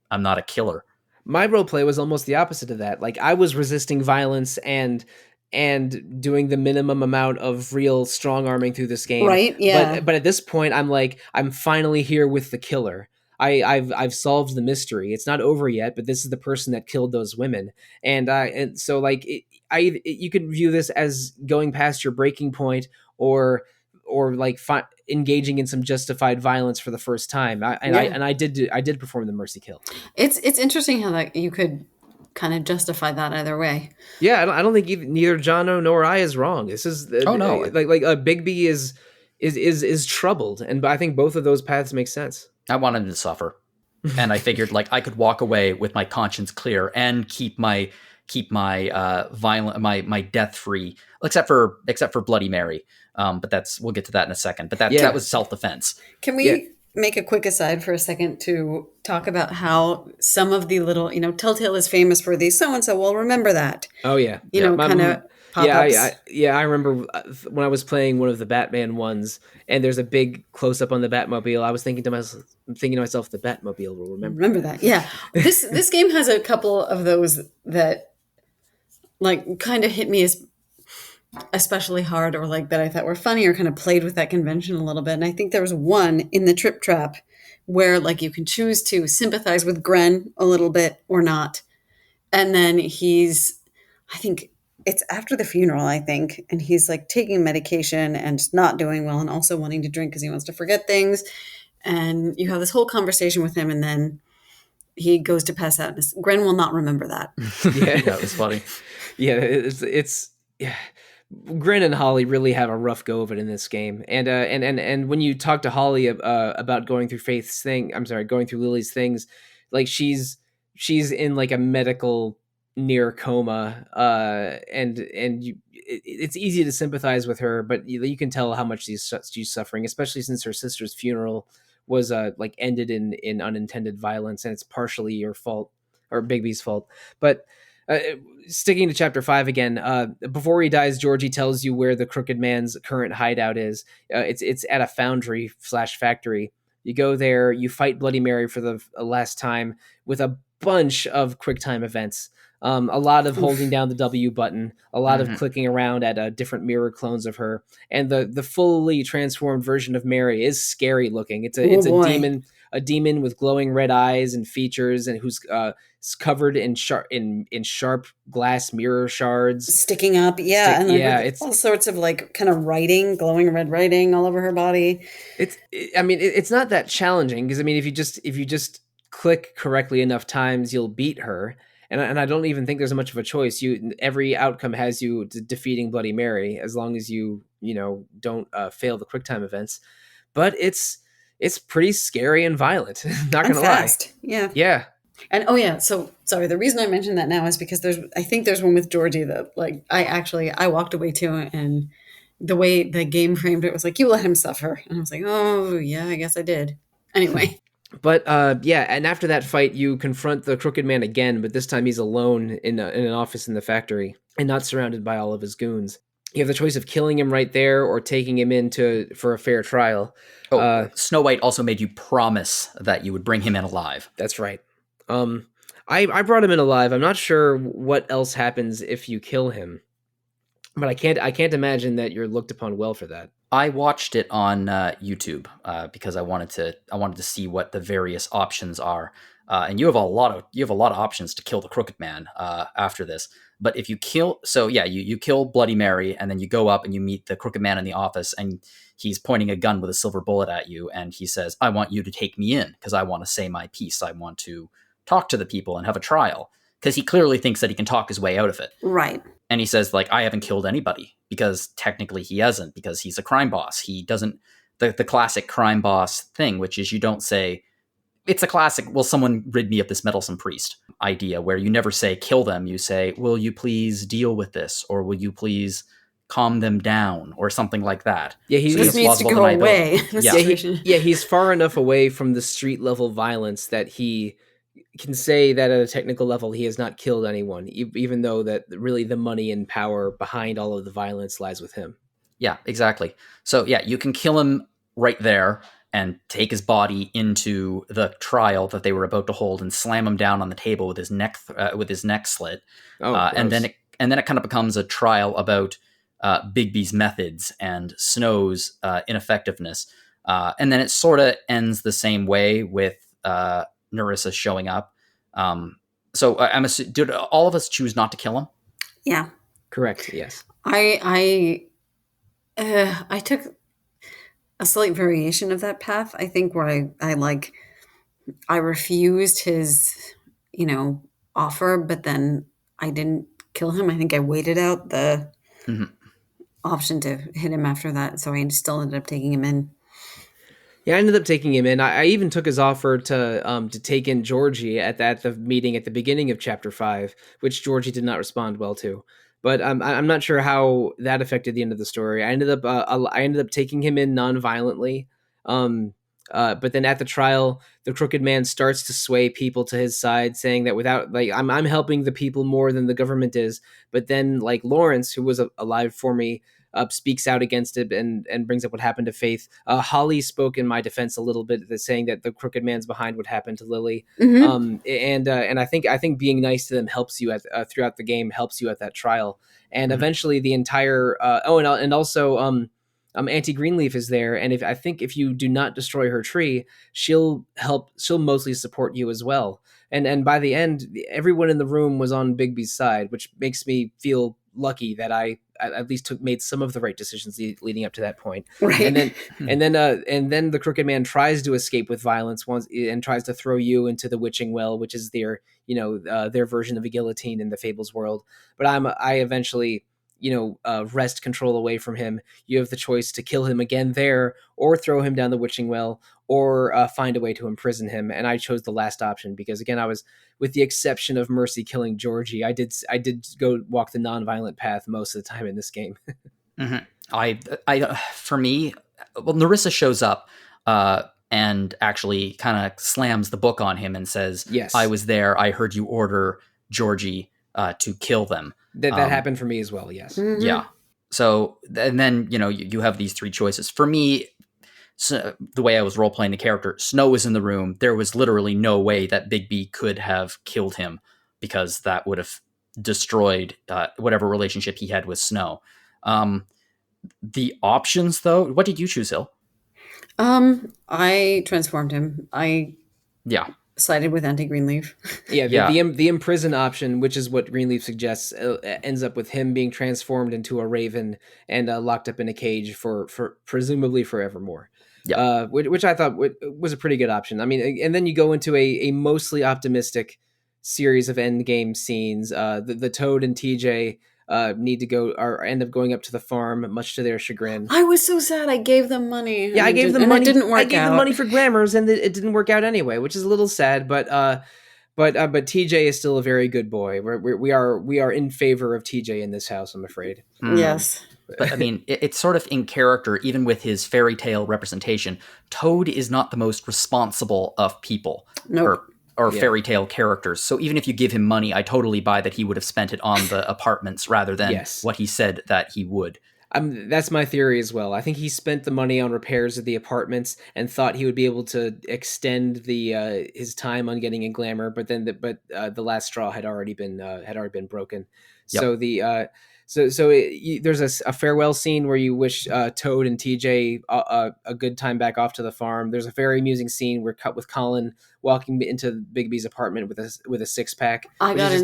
I'm not a killer. My roleplay was almost the opposite of that. I was resisting violence and doing the minimum amount of real strong arming through this game. Right, yeah. But at this point, I'm finally here with the killer. I've solved the mystery. It's not over yet, but this is the person that killed those women. And so you could view this as going past your breaking point, or engaging in some justified violence for the first time. I did perform the mercy kill. It's interesting how you could kind of justify that either way. Yeah, I don't think neither Jono nor I is wrong. This is Bigby is troubled, and I think both of those paths make sense. I wanted him to suffer, and I figured I could walk away with my conscience clear and keep my my death free, except for Bloody Mary. But we'll get to that in a second. But that was self-defense. Can we make a quick aside for a second to talk about how some of the little, Telltale is famous for these so-and-so will remember that. Oh yeah. Kind of pop-ups. I remember when I was playing one of the Batman ones and there's a big close-up on the Batmobile, I was thinking to myself, the Batmobile will remember that. Yeah. This game has a couple of those that kind of hit me as especially hard, or that I thought were funny, or kind of played with that convention a little bit. And I think there was one in the Trip Trap where you can choose to sympathize with Gren a little bit or not. And then I think it's after the funeral, and he's taking medication and just not doing well, and also wanting to drink because he wants to forget things. And you have this whole conversation with him, and then he goes to pass out. Gren will not remember that. Yeah, that was funny. Yeah, it's Grin and Holly really have a rough go of it in this game, and when you talk to Holly about going through going through Lily's things, like she's in like a medical near coma, and it's easy to sympathize with her, but you can tell how much she's suffering, especially since her sister's funeral was like ended in unintended violence, and it's partially your fault or Bigby's fault, but. Sticking to chapter 5 again, before he dies, Georgie tells you where the Crooked Man's current hideout is. It's at a foundry / factory. You go there, you fight Bloody Mary for the last time with a bunch of QuickTime events. A lot of holding down the W button, a lot of clicking around at different mirror clones of her, and the fully transformed version of Mary is scary looking. It's a demon with glowing red eyes and features, and who's covered in sharp glass mirror shards sticking up. It's all sorts of like kind of writing, glowing red writing all over her body. It's not that challenging, because if you just click correctly enough times, you'll beat her. And I don't even think there's much of a choice. Every outcome has you defeating Bloody Mary, as long as you don't fail the QuickTime events. But it's pretty scary and violent. Not gonna lie. Yeah. And so sorry. The reason I mentioned that now is because I think there's one with Georgie that like I walked away too, and the way the game framed it was like, you let him suffer, and I was like, oh yeah, I guess I did. Anyway. But and after that fight, you confront the Crooked Man again, but this time he's alone in an office in the factory and not surrounded by all of his goons. You have the choice of killing him right there or taking him in for a fair trial. Snow White also made you promise that you would bring him in alive. That's right. I brought him in alive. I'm not sure what else happens if you kill him, but I can't imagine that you're looked upon well for that. I watched it on YouTube because I wanted to see what the various options are. And you have a lot of options to kill the Crooked Man after this. But if you kill, you kill Bloody Mary, and then you go up and you meet the Crooked Man in the office, and he's pointing a gun with a silver bullet at you, and he says, "I want you to take me in because I want to say my piece. I want to talk to the people and have a trial," because he clearly thinks that he can talk his way out of it. Right. And he says, like, I haven't killed anybody, because technically he hasn't, because he's a crime boss. He doesn't, the classic crime boss thing, which is you don't say, it's a classic, will someone rid me of this meddlesome priest idea, where you never say kill them. You say, will you please deal with this? Or will you please calm them down? Or something like that. Yeah, he just needs to go away. He's far enough away from the street level violence that he can say that at a technical level he has not killed anyone, even though that really the money and power behind all of the violence lies with him. Yeah, exactly. So yeah, you can kill him right there and take his body into the trial that they were about to hold and slam him down on the table with his neck slit. And then it kind of becomes a trial about Bigby's methods and Snow's ineffectiveness. And then it sort of ends the same way with Nerissa showing up. So I'm assuming, did all of us choose not to kill him? Yeah. Correct. Yes. I took a slight variation of that path. I think where I refused his, offer, but then I didn't kill him. I think I waited out the option to hit him after that. So I still ended up taking him in. Yeah, I ended up taking him in. I even took his offer to take in Georgie at the meeting at the beginning of Chapter 5, which Georgie did not respond well to. But I'm not sure how that affected the end of the story. I ended up taking him in non-violently. But then at the trial, the Crooked Man starts to sway people to his side, saying that without I'm helping the people more than the government is. But then Lawrence, who was alive for me, speaks out against it and brings up what happened to Faith. Holly spoke in my defense a little bit, saying that the Crooked Man's behind what happened to Lily. And I think being nice to them helps you throughout the game, helps you at that trial. And eventually the entire Auntie Greenleaf is there, and if you do not destroy her tree, she'll mostly support you as well. And by the end, everyone in the room was on Bigby's side, which makes me feel lucky that I at least made some of the right decisions leading up to that point. Right. And then the Crooked Man tries to escape with violence once and tries to throw you into the witching well, which is their version of a guillotine in the Fables world. But I eventually wrest control away from him, you have the choice to kill him again there, or throw him down the witching well, or find a way to imprison him. And I chose the last option because, again, I was, with the exception of Mercy killing Georgie, I did go walk the non-violent path most of the time in this game. Mm-hmm. For me, well, Nerissa shows up and actually kind of slams the book on him and says, Yes, I was there. I heard you order Georgie to kill them. That happened for me as well. Yes. Mhm. Yeah. So, and then, you have these three choices. For me, so the way I was role playing the character, Snow was in the room. There was literally no way that Bigby could have killed him, because that would have destroyed whatever relationship he had with Snow. The options, though, what did you choose, Hill? I transformed him. I sided with anti-Greenleaf. The imprison option, which is what Greenleaf suggests, ends up with him being transformed into a raven and locked up in a cage for presumably forevermore. Which I thought was a pretty good option. I mean, and then you go into a mostly optimistic series of end game scenes. The Toad and TJ need to go, or end up going up to the farm, much to their chagrin. I was so sad. I gave them money. Yeah, I gave them money. It didn't work out. I gave them money for grammars, and it didn't work out anyway, which is a little sad. But TJ is still a very good boy. We are in favor of TJ in this house, I'm afraid. Yes. But I mean, it's sort of in character, even with his fairy tale representation. Toad is not the most responsible of people. Nope. Or fairy tale characters. So even if you give him money, I totally buy that he would have spent it on the apartments rather than what he said that he would. That's my theory as well. I think he spent the money on repairs of the apartments and thought he would be able to extend his time on getting a glamour, but then the last straw had already been broken. Yep. So there's a farewell scene where you wish Toad and TJ a good time back off to the farm. There's a very amusing scene where cut with Colin walking into Bigby's apartment with a 6-pack. I got in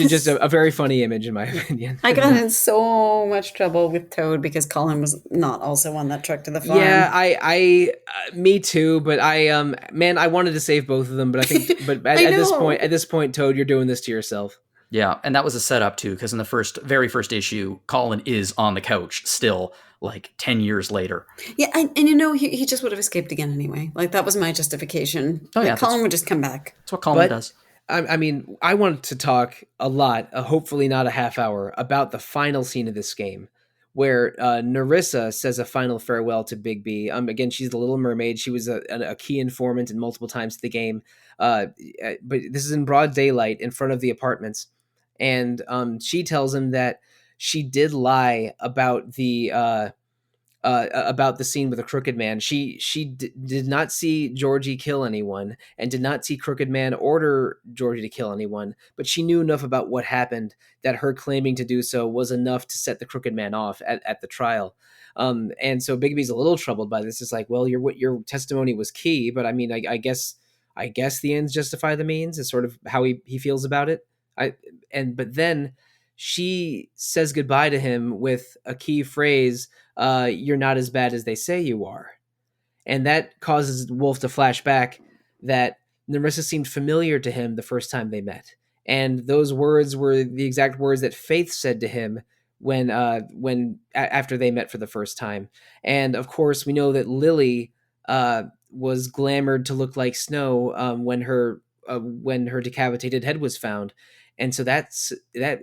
just a very funny image, in my opinion. I got in so much trouble with Toad because Colin was not also on that truck to the farm. Yeah, I me too. But I wanted to save both of them. But I think, at this point, Toad, you're doing this to yourself. Yeah, and that was a setup too, because in the very first issue, Colin is on the couch still, like 10 years later. Yeah, and he just would have escaped again anyway. Like, that was my justification. Oh, yeah, Colin would just come back. That's what Colin does. I mean, I wanted to talk a lot, hopefully not a half hour, about the final scene of this game, where Nerissa says a final farewell to Bigby. Again, she's the Little Mermaid. She was a key informant in multiple times to the game. But this is in broad daylight in front of the apartments. And she tells him that she did lie about the scene with the Crooked Man. She did not see Georgie kill anyone, and did not see Crooked Man order Georgie to kill anyone. But she knew enough about what happened that her claiming to do so was enough to set the Crooked Man off at the trial. And so Bigby's a little troubled by this. It's like, well, your testimony was key, but I mean, I guess the ends justify the means is sort of how he feels about it. But then she says goodbye to him with a key phrase, "You're not as bad as they say you are," and that causes Wolf to flash back that Nerissa seemed familiar to him the first time they met, and those words were the exact words that Faith said to him when after they met for the first time. And of course, we know that Lily was glamored to look like Snow when her decapitated head was found. And so that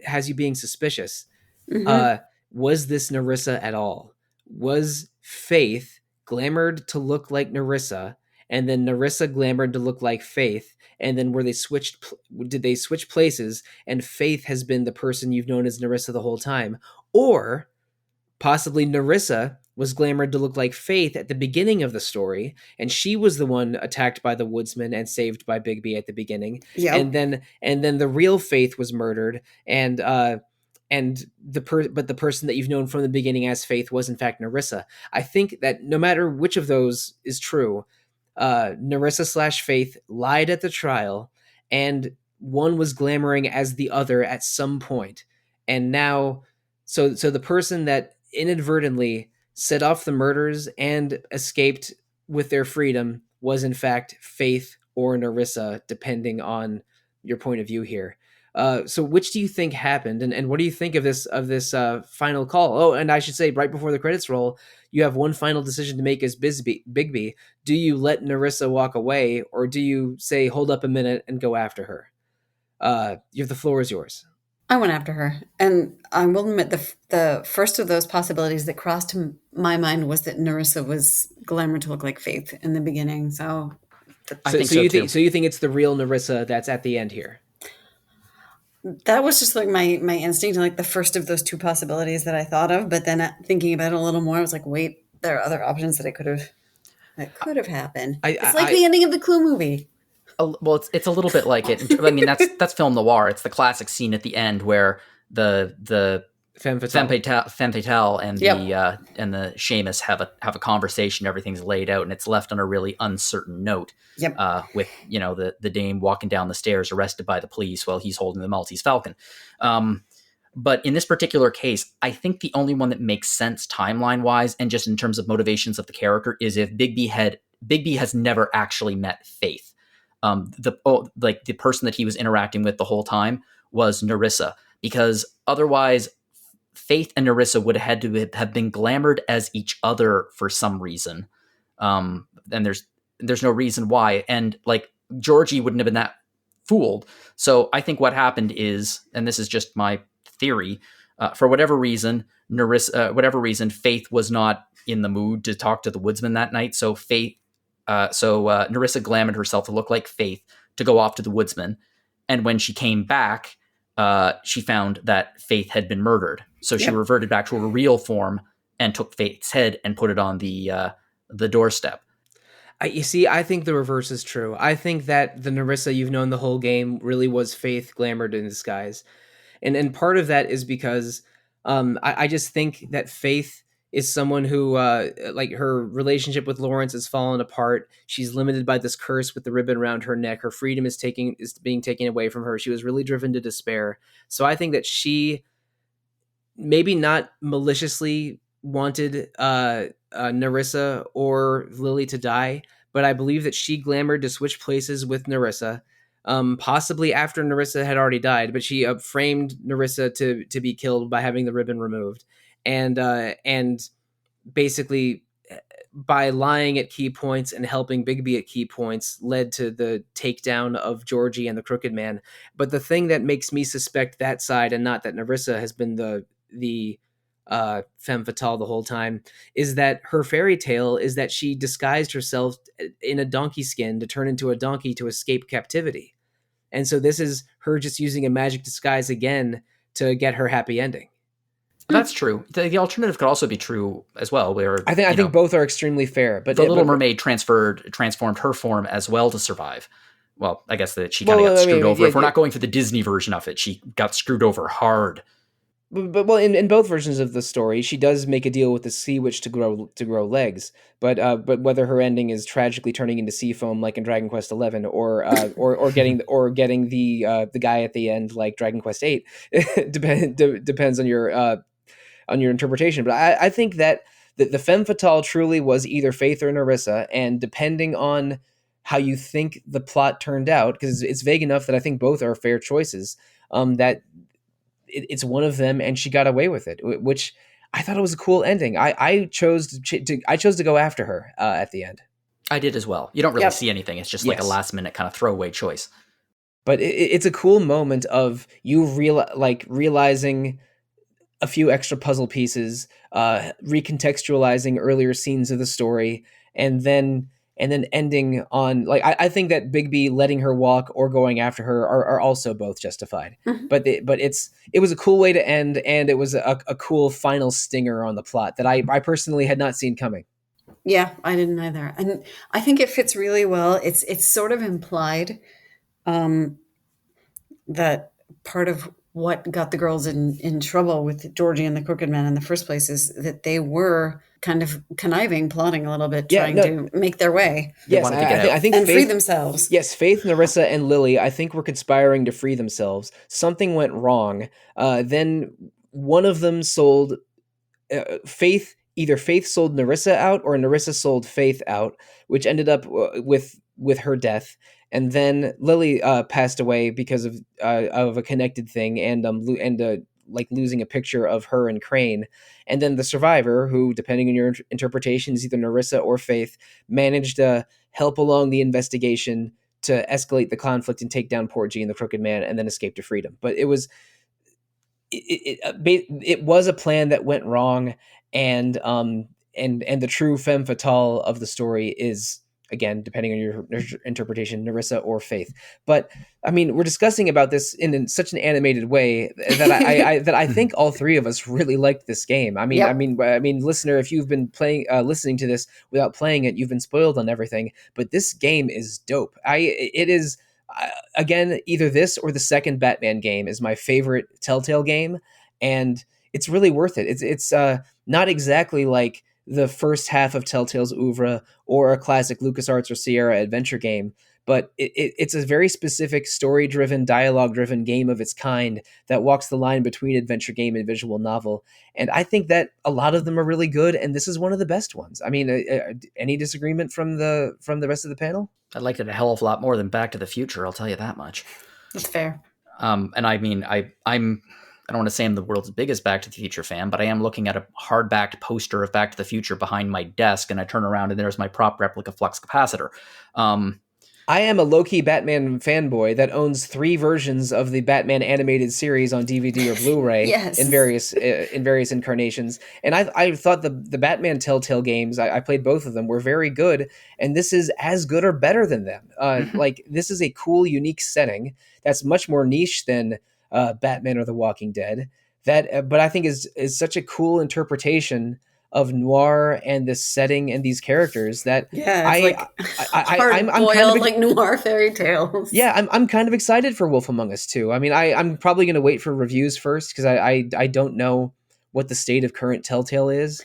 has you being suspicious. Mm-hmm. Was this Nerissa at all? Was Faith glamored to look like Nerissa, and then Nerissa glamored to look like Faith, and then did they switch places, and Faith has been the person you've known as Nerissa the whole time? Or possibly Nerissa was glamored to look like Faith at the beginning of the story, and she was the one attacked by the woodsman and saved by Bigby at the beginning. Yep. And then the real Faith was murdered, and the person that you've known from the beginning as Faith was in fact Nerissa. I think that no matter which of those is true, Nerissa / Faith lied at the trial, and one was glamoring as the other at some point. And now, so the person that inadvertently set off the murders and escaped with their freedom was in fact Faith or Nerissa, depending on your point of view here. So which do you think happened, and what do you think of this final call? Oh, and I should say, right before the credits roll, you have one final decision to make as Bigby. Do you let Nerissa walk away, or do you say, hold up a minute and go after her? The floor is yours. I went after her, and I will admit the first of those possibilities that crossed my mind was that Nerissa was glamored to look like Faith in the beginning. So, I think so too. So you think it's the real Nerissa that's at the end here? that was just like my instinct, and like the first of those two possibilities that I thought of. But then thinking about it a little more, I was like, wait, there are other options that could have happened. It's like the ending of the Clue movie. Well, it's a little bit like it. I mean, that's film noir. It's the classic scene at the end where the femme fatale and the Seamus have a conversation. Everything's laid out, and it's left on a really uncertain note. Yep. With the dame walking down the stairs, arrested by the police while he's holding the Maltese Falcon. But in this particular case, I think the only one that makes sense timeline wise and just in terms of motivations of the character is if Bigby has never actually met Faith. The person that he was interacting with the whole time was Nerissa, because otherwise Faith and Nerissa would have had to have been glamored as each other for some reason. And there's no reason why. And like Georgie wouldn't have been that fooled. So I think what happened is, and this is just my theory, for whatever reason, Faith was not in the mood to talk to the woodsman that night. So Nerissa glamored herself to look like Faith to go off to the woodsman. And when she came back, she found that Faith had been murdered. So she reverted back to her real form and took Faith's head and put it on the doorstep. You see, I think the reverse is true. I think that the Nerissa you've known the whole game really was Faith glamored in disguise. And part of that is because I just think that Faith is someone who, like, her relationship with Lawrence has fallen apart. She's limited by this curse with the ribbon around her neck. Her freedom is being taken away from her. She was really driven to despair. So I think that she maybe not maliciously wanted Nerissa or Lily to die, but I believe that she glamored to switch places with Nerissa, possibly after Nerissa had already died, but she framed Nerissa to be killed by having the ribbon removed. And basically by lying at key points and helping Bigby at key points led to the takedown of Georgie and the Crooked Man. But the thing that makes me suspect that side and not that Nerissa has been the femme fatale the whole time is that her fairy tale is that she disguised herself in a donkey skin to turn into a donkey to escape captivity. And so this is her just using a magic disguise again to get her happy ending. That's true. The alternative could also be true as well, where I think both are extremely fair. But the Little Mermaid transformed her form as well to survive. Well, I guess that she kind of got screwed over. If we're not going for the Disney version of it, she got screwed over hard. But in both versions of the story, she does make a deal with the sea witch to grow legs. But whether her ending is tragically turning into sea foam like in Dragon Quest XI, or getting the guy at the end like Dragon Quest VIII, depends on your interpretation. But I think that the femme fatale truly was either Faith or Nerissa, and depending on how you think the plot turned out, because it's vague enough that I think both are fair choices, that it's one of them, and she got away with it, which I thought it was a cool ending. I chose to go after her at the end. I did as well. You don't really see anything. It's just like a last minute kind of throwaway choice. But it's a cool moment of you realizing a few extra puzzle pieces, recontextualizing earlier scenes of the story, and then ending on, like, I think that Bigby letting her walk or going after her are also both justified. Mm-hmm. But it was a cool way to end, and it was a cool final stinger on the plot that I personally had not seen coming. Yeah, I didn't either. And I think it fits really well. It's sort of implied that part of what got the girls in trouble with Georgie and the Crooked Man in the first place is that they were kind of conniving, plotting a little bit, trying to make their way. Yes, I think and free themselves. Yes, Faith, Nerissa, and Lily, I think, were conspiring to free themselves. Something went wrong. Then one of them sold Faith. Either Faith sold Nerissa out, or Nerissa sold Faith out, which ended up with her death. and then Lily passed away because of a connected thing, and like losing a picture of her and Crane, and then the survivor, who, depending on your interpretation, is either Narissa or Faith, managed to help along the investigation to escalate the conflict and take down Porgy and the Crooked Man, and then escape to freedom. But it was a plan that went wrong, and the true femme fatale of the story is, again, depending on your interpretation, Narissa or Faith. But I mean, we're discussing about this in such an animated way that I think all three of us really liked this game. I mean, Yep. I mean, listener, if you've been listening to this without playing it, you've been spoiled on everything. But this game is dope. It is. Again, either this or the second Batman game is my favorite Telltale game, and it's really worth it. It's not exactly like the first half of Telltale's oeuvre or a classic LucasArts or Sierra adventure game, but it's a very specific story-driven, dialogue-driven game of its kind that walks the line between adventure game and visual novel. And I think that a lot of them are really good, and this is one of the best ones. I mean, any disagreement from the rest of the panel? I liked it a hell of a lot more than Back to the Future, I'll tell you that much. That's fair. And I mean, I don't want to say I'm the world's biggest Back to the Future fan, but I am looking at a hardbacked poster of Back to the Future behind my desk, and I turn around and there's my prop replica flux capacitor. I am a low-key Batman fanboy that owns 3 versions of the Batman animated series on DVD or Blu-ray Yes. in various incarnations. And I thought the Batman Telltale games, I played both of them, were very good, and this is as good or better than them. Like, this is a cool, unique setting that's much more niche than Batman or The Walking Dead. But I think is such a cool interpretation of noir and this setting and these characters that I'm kind of like noir fairy tales. Yeah, I'm kind of excited for Wolf Among Us 2. I mean, I'm probably going to wait for reviews first because I don't know what the state of current Telltale is.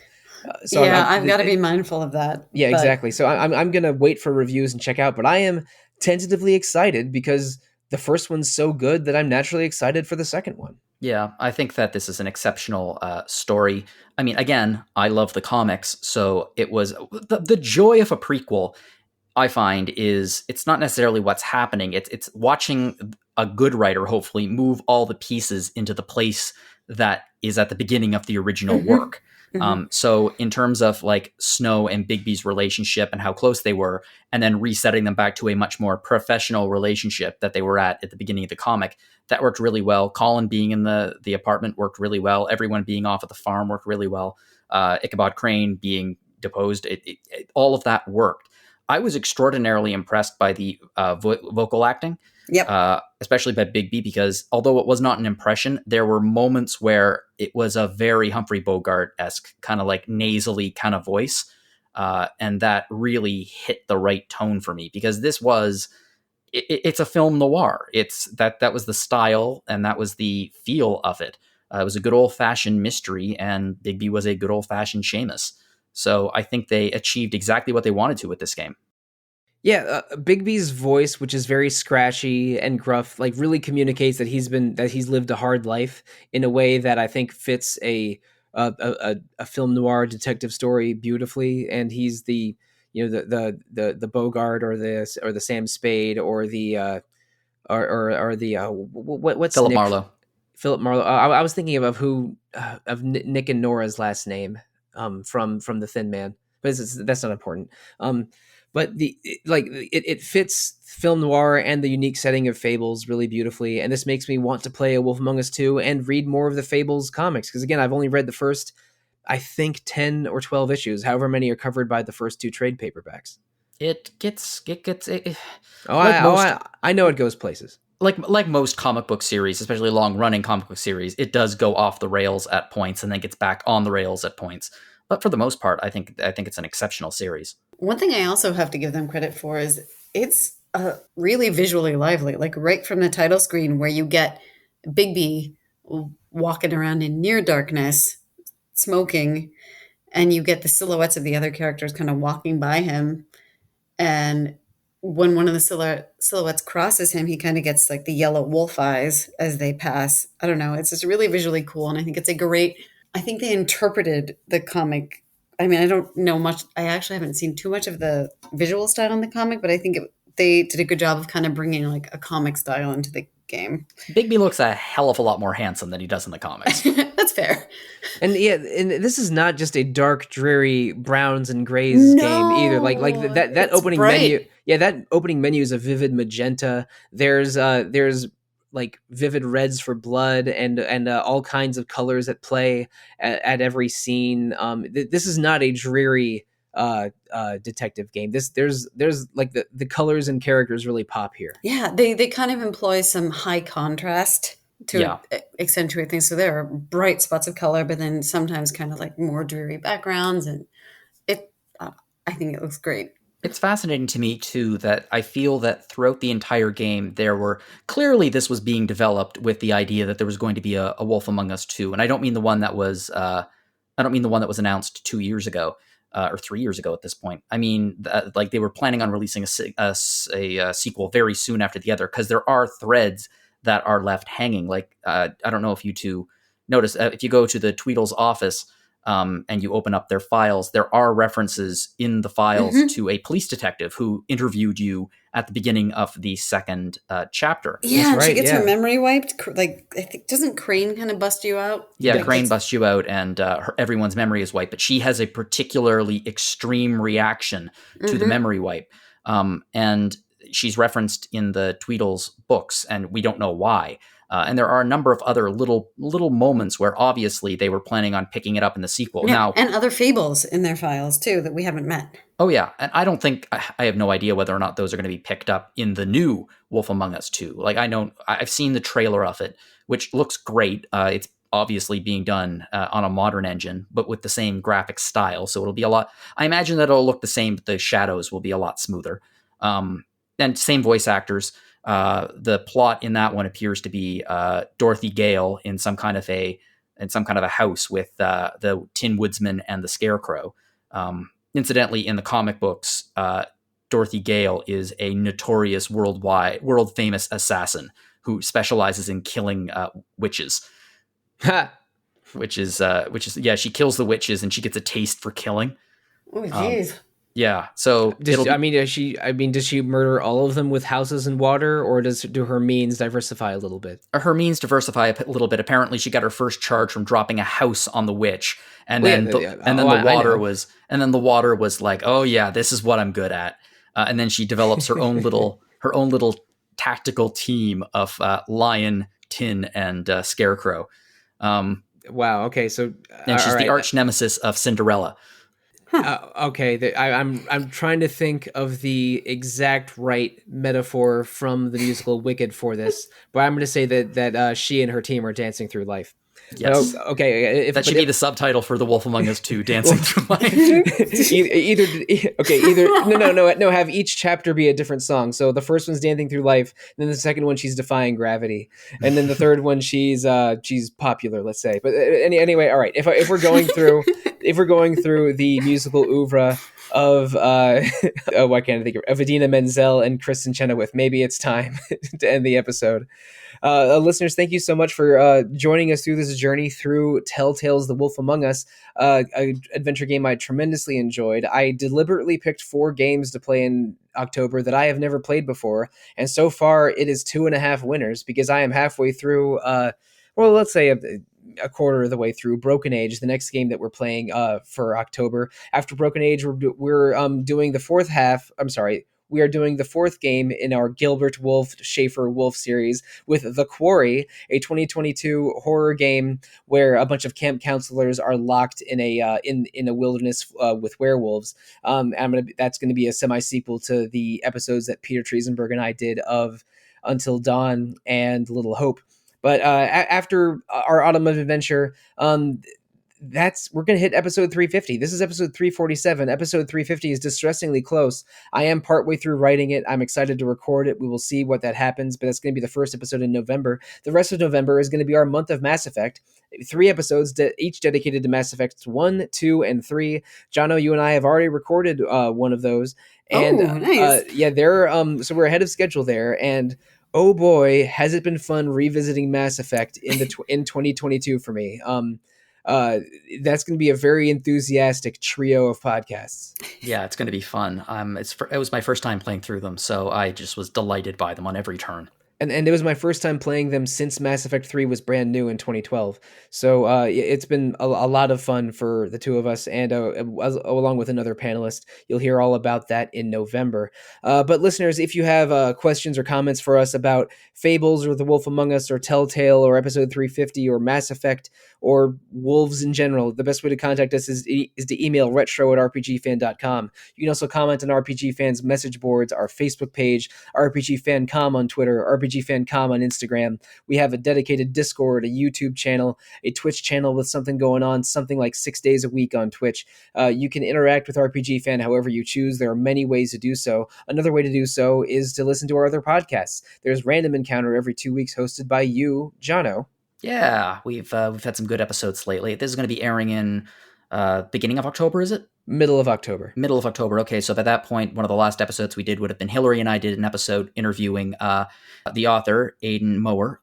So I've got to be mindful of that. Yeah, exactly. So I'm going to wait for reviews and check out, but I am tentatively excited because the first one's so good that I'm naturally excited for the second one. Yeah, I think that this is an exceptional story. I mean, again, I love the comics, so it was the joy of a prequel. I find is it's not necessarily what's happening; it's watching a good writer hopefully move all the pieces into the place that is at the beginning of the original work. So in terms of like Snow and Bigby's relationship and how close they were, and then resetting them back to a much more professional relationship that they were at the beginning of the comic, that worked really well. Colin being in the apartment worked really well. Everyone being off at the farm worked really well. Ichabod Crane being deposed, all of that worked. I was extraordinarily impressed by the vocal acting. Yep. Especially by Bigby, because although it was not an impression, there were moments where it was a very Humphrey Bogart-esque kind of like nasally kind of voice. And that really hit the right tone for me because this was, it's a film noir. It's that was the style and that was the feel of it. It was a good old fashioned mystery and Bigby was a good old fashioned Seamus. So I think they achieved exactly what they wanted to with this game. Yeah, Bigby's voice, which is very scratchy and gruff, like really communicates that he's lived a hard life in a way that I think fits a film noir detective story beautifully. And he's the Bogart or the Sam Spade or the what's Philip Nick? Marlowe. Philip Marlowe. I was thinking of Nick and Nora's last name from The Thin Man, but that's not important. But it fits film noir and the unique setting of Fables really beautifully, and this makes me want to play A Wolf Among Us 2 and read more of the Fables comics, because again, I've only read the first, I think, 10 or 12 issues, however many are covered by the first 2 trade paperbacks. I know it goes places. Like most comic book series, especially long-running comic book series, it does go off the rails at points and then gets back on the rails at points. But for the most part, I think it's an exceptional series. One thing I also have to give them credit for is it's really visually lively. Like right from the title screen, where you get Bigby walking around in near darkness, smoking, and you get the silhouettes of the other characters kind of walking by him. And when one of the silhouettes crosses him, he kind of gets like the yellow wolf eyes as they pass. I don't know. It's just really visually cool. And I think I think they interpreted the comic. I mean, I don't know much. I actually haven't seen too much of the visual style in the comic, but I think they did a good job of kind of bringing like a comic style into the game. Bigby looks a hell of a lot more handsome than he does in the comics. That's fair. And yeah, and this is not just a dark, dreary browns and grays game either. Like that it's opening bright. menu. Yeah, that opening menu is a vivid magenta. There's like vivid reds for blood and all kinds of colors at play at every scene. This is not a dreary detective game. There's like the colors and characters really pop here. Yeah, they kind of employ some high contrast to accentuate things. So there are bright spots of color, but then sometimes kind of like more dreary backgrounds, and I think it looks great. It's fascinating to me, too, that I feel that throughout the entire game, clearly this was being developed with the idea that there was going to be a Wolf Among Us 2. And I don't mean the one that was announced 2 years ago, or 3 years ago at this point. I mean, like they were planning on releasing a sequel very soon after the other, because there are threads that are left hanging. Like, I don't know if you two notice, if you go to the Tweedle's office, and you open up their files, there are references in the files to a police detective who interviewed you at the beginning of the second chapter. Yeah, right, she gets yeah. her memory wiped. Like, I think, doesn't Crane kind of bust you out? Yeah, Like, Crane busts you out, and everyone's memory is wiped, but she has a particularly extreme reaction to the memory wipe. And she's referenced in the Tweedle's books, and we don't know why. And there are a number of other little moments where obviously they were planning on picking it up in the sequel. Yeah, Now, and other Fables in their files too that we haven't met. oh yeah, and I have no idea whether or not those are going to be picked up in the new Wolf Among Us 2. Like I've seen the trailer of it, which looks great. It's obviously being done on a modern engine, but with the same graphic style. So it'll be I imagine that it'll look the same, but the shadows will be a lot smoother. And same voice actors. The plot in that one appears to be Dorothy Gale in some kind of a house with the Tin Woodsman and the Scarecrow. Incidentally, in the comic books, Dorothy Gale is a notorious world famous assassin who specializes in killing witches. Which is she kills the witches and she gets a taste for killing. Oh, jeez. Yeah, so Does she murder all of them with houses and water, or do her means diversify a little bit? her means diversify a little bit. Apparently, she got her first charge from dropping a house on the witch, and then the water was like, oh yeah, this is what I'm good at. And then she develops her own little tactical team of Lion, Tin, and Scarecrow. Wow. Okay. So And she's all the right. arch nemesis of Cinderella. Okay, I'm trying to think of the exact right metaphor from the musical Wicked for this, but I'm going to say that she and her team are dancing through life. Yes. Oh, okay. That should be the subtitle for The Wolf Among Us 2, Dancing Through Life. No. Have each chapter be a different song. So the first one's Dancing Through Life, then the second one she's Defying Gravity, and then the third one she's popular. Let's say. But anyway, all right. If we're going through the musical oeuvre of why can't I think of Idina Menzel and Kristen Chenoweth, maybe it's time to end the episode. Listeners, thank you so much for joining us through this journey through Telltale's The Wolf Among Us, an adventure game I tremendously enjoyed. I deliberately picked 4 games to play in October that I have never played before, and so far it is 2.5 winners because I am halfway through, let's say a quarter of the way through Broken Age, the next game that we're playing for October. After Broken Age, we're doing the fourth half. I'm sorry. We are doing the 4th game in our Gilbert Wolf, Schaefer Wolf series with The Quarry, a 2022 horror game where a bunch of camp counselors are locked in a wilderness with werewolves. That's going to be a semi-sequel to the episodes that Peter Triesenberg and I did of Until Dawn and Little Hope. But after our Autumn of Adventure, we're going to hit episode 350. This is episode 347. Episode 350 is distressingly close. I am partway through writing it. I'm excited to record it. We will see what that happens, but it's going to be the first episode in November. The rest of November is going to be our month of Mass Effect. 3 episodes, each dedicated to Mass Effect 1, 2, and 3. Jono, you and I have already recorded one of those. And nice. So we're ahead of schedule there. And oh boy, has it been fun revisiting Mass Effect in 2022 for me. That's going to be a very enthusiastic trio of podcasts. Yeah, it's going to be fun. It was my first time playing through them, so I just was delighted by them on every turn. And it was my first time playing them since Mass Effect 3 was brand new in 2012. So it's been a lot of fun for the two of us, and along with another panelist. You'll hear all about that in November. But listeners, if you have questions or comments for us about Fables or The Wolf Among Us or Telltale or Episode 350 or Mass Effect or Wolves in general, the best way to contact us is to email retro@rpgfan.com. You can also comment on RPG Fan's message boards, our Facebook page, RPG Fan.com on Twitter, RPG Fan.com on Instagram. We have a dedicated Discord, a YouTube channel, a Twitch channel with something going on, something like 6 days a week on Twitch. You can interact with RPG Fan however you choose. There are many ways to do so. Another way to do so is to listen to our other podcasts. There's Random Encounter every 2 weeks, hosted by you, Jono. Yeah, we've had some good episodes lately. This is going to be airing in beginning of October, is it? Middle of October. Middle of October. Okay, so by that point, one of the last episodes we did would have been Hilary and I did an episode interviewing the author, Aidan Mower,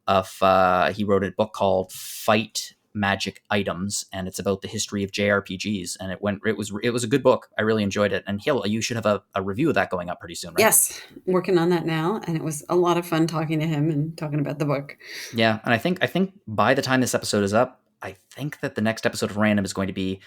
he wrote a book called Fight Magic Items, and it's about the history of JRPGs, and it was a good book. I really enjoyed it. And Hill, you should have a review of that going up pretty soon, right? Yes, working on that now, and it was a lot of fun talking to him and talking about the book. Yeah, and I think by the time this episode is up, I think that the next episode of Random is going to be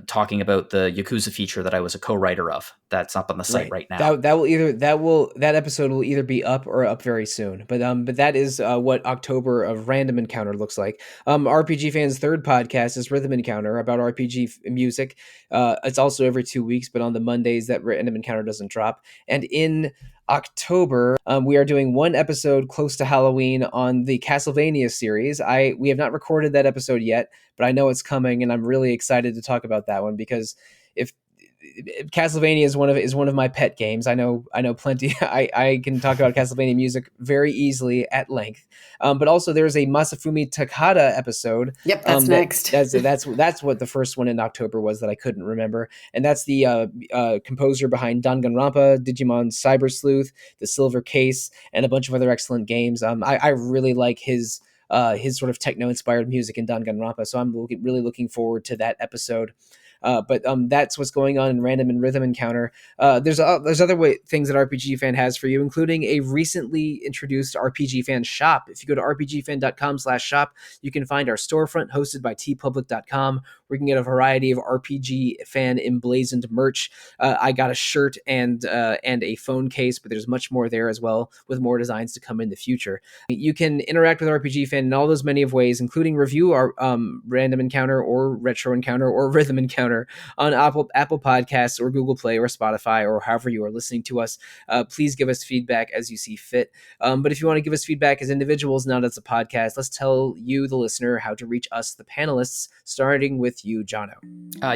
talking about the Yakuza feature that I was a co-writer of. That's up on the site right now. That episode will either be up or up very soon. But that is what October of Random Encounter looks like. RPG Fan's third podcast is Rhythm Encounter, about RPG music. It's also every 2 weeks, but on the Mondays that Random Encounter doesn't drop. And in October, we are doing one episode close to Halloween on the Castlevania series. We have not recorded that episode yet, but I know it's coming, and I'm really excited to talk about that one, because if Castlevania is one of my pet games. I know plenty. I can talk about Castlevania music very easily at length. But also there's a Masafumi Takada episode. Yep, that's next. That's what the first one in October was that I couldn't remember. And that's the composer behind Danganronpa, Digimon Cyber Sleuth, The Silver Case, and a bunch of other excellent games. I really like his sort of techno-inspired music in Danganronpa, so I'm really looking forward to that episode. But that's what's going on in Random and Rhythm Encounter. There's other things that RPG Fan has for you, including a recently introduced RPG Fan shop. If you go to rpgfan.com/shop, you can find our storefront hosted by tpublic.com, where you can get a variety of RPG Fan emblazoned merch. I got a shirt and a phone case, but there's much more there as well, with more designs to come in the future. You can interact with RPG Fan in all those many of ways, including review our Random Encounter or Retro Encounter or Rhythm Encounter on Apple Podcasts or Google Play or Spotify or however you are listening to us. Please give us feedback as you see fit. But if you want to give us feedback as individuals, not as a podcast, let's tell you, the listener, how to reach us, the panelists, starting with you, Jono.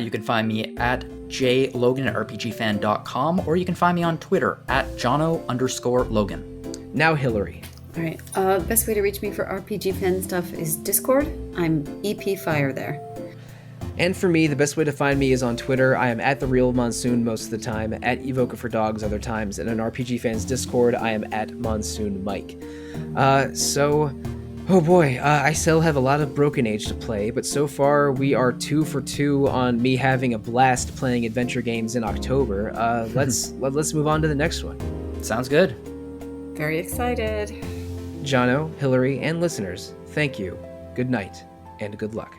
You can find me at jlogan at rpgfan.com, or you can find me on Twitter at Jono_Logan. Now, Hilary. All right. The best way to reach me for RPG Fan stuff is Discord. I'm EP Fire there. And for me, the best way to find me is on Twitter. I am at The Real Monsoon most of the time, at Evoca for Dogs other times, and on RPG Fans Discord, I am at Monsoon Mike. Oh boy, I still have a lot of Broken Age to play, but so far we are 2 for 2 on me having a blast playing adventure games in October. Let's move on to the next one. Sounds good. Very excited. Jono, Hilary, and listeners, thank you, good night, and good luck.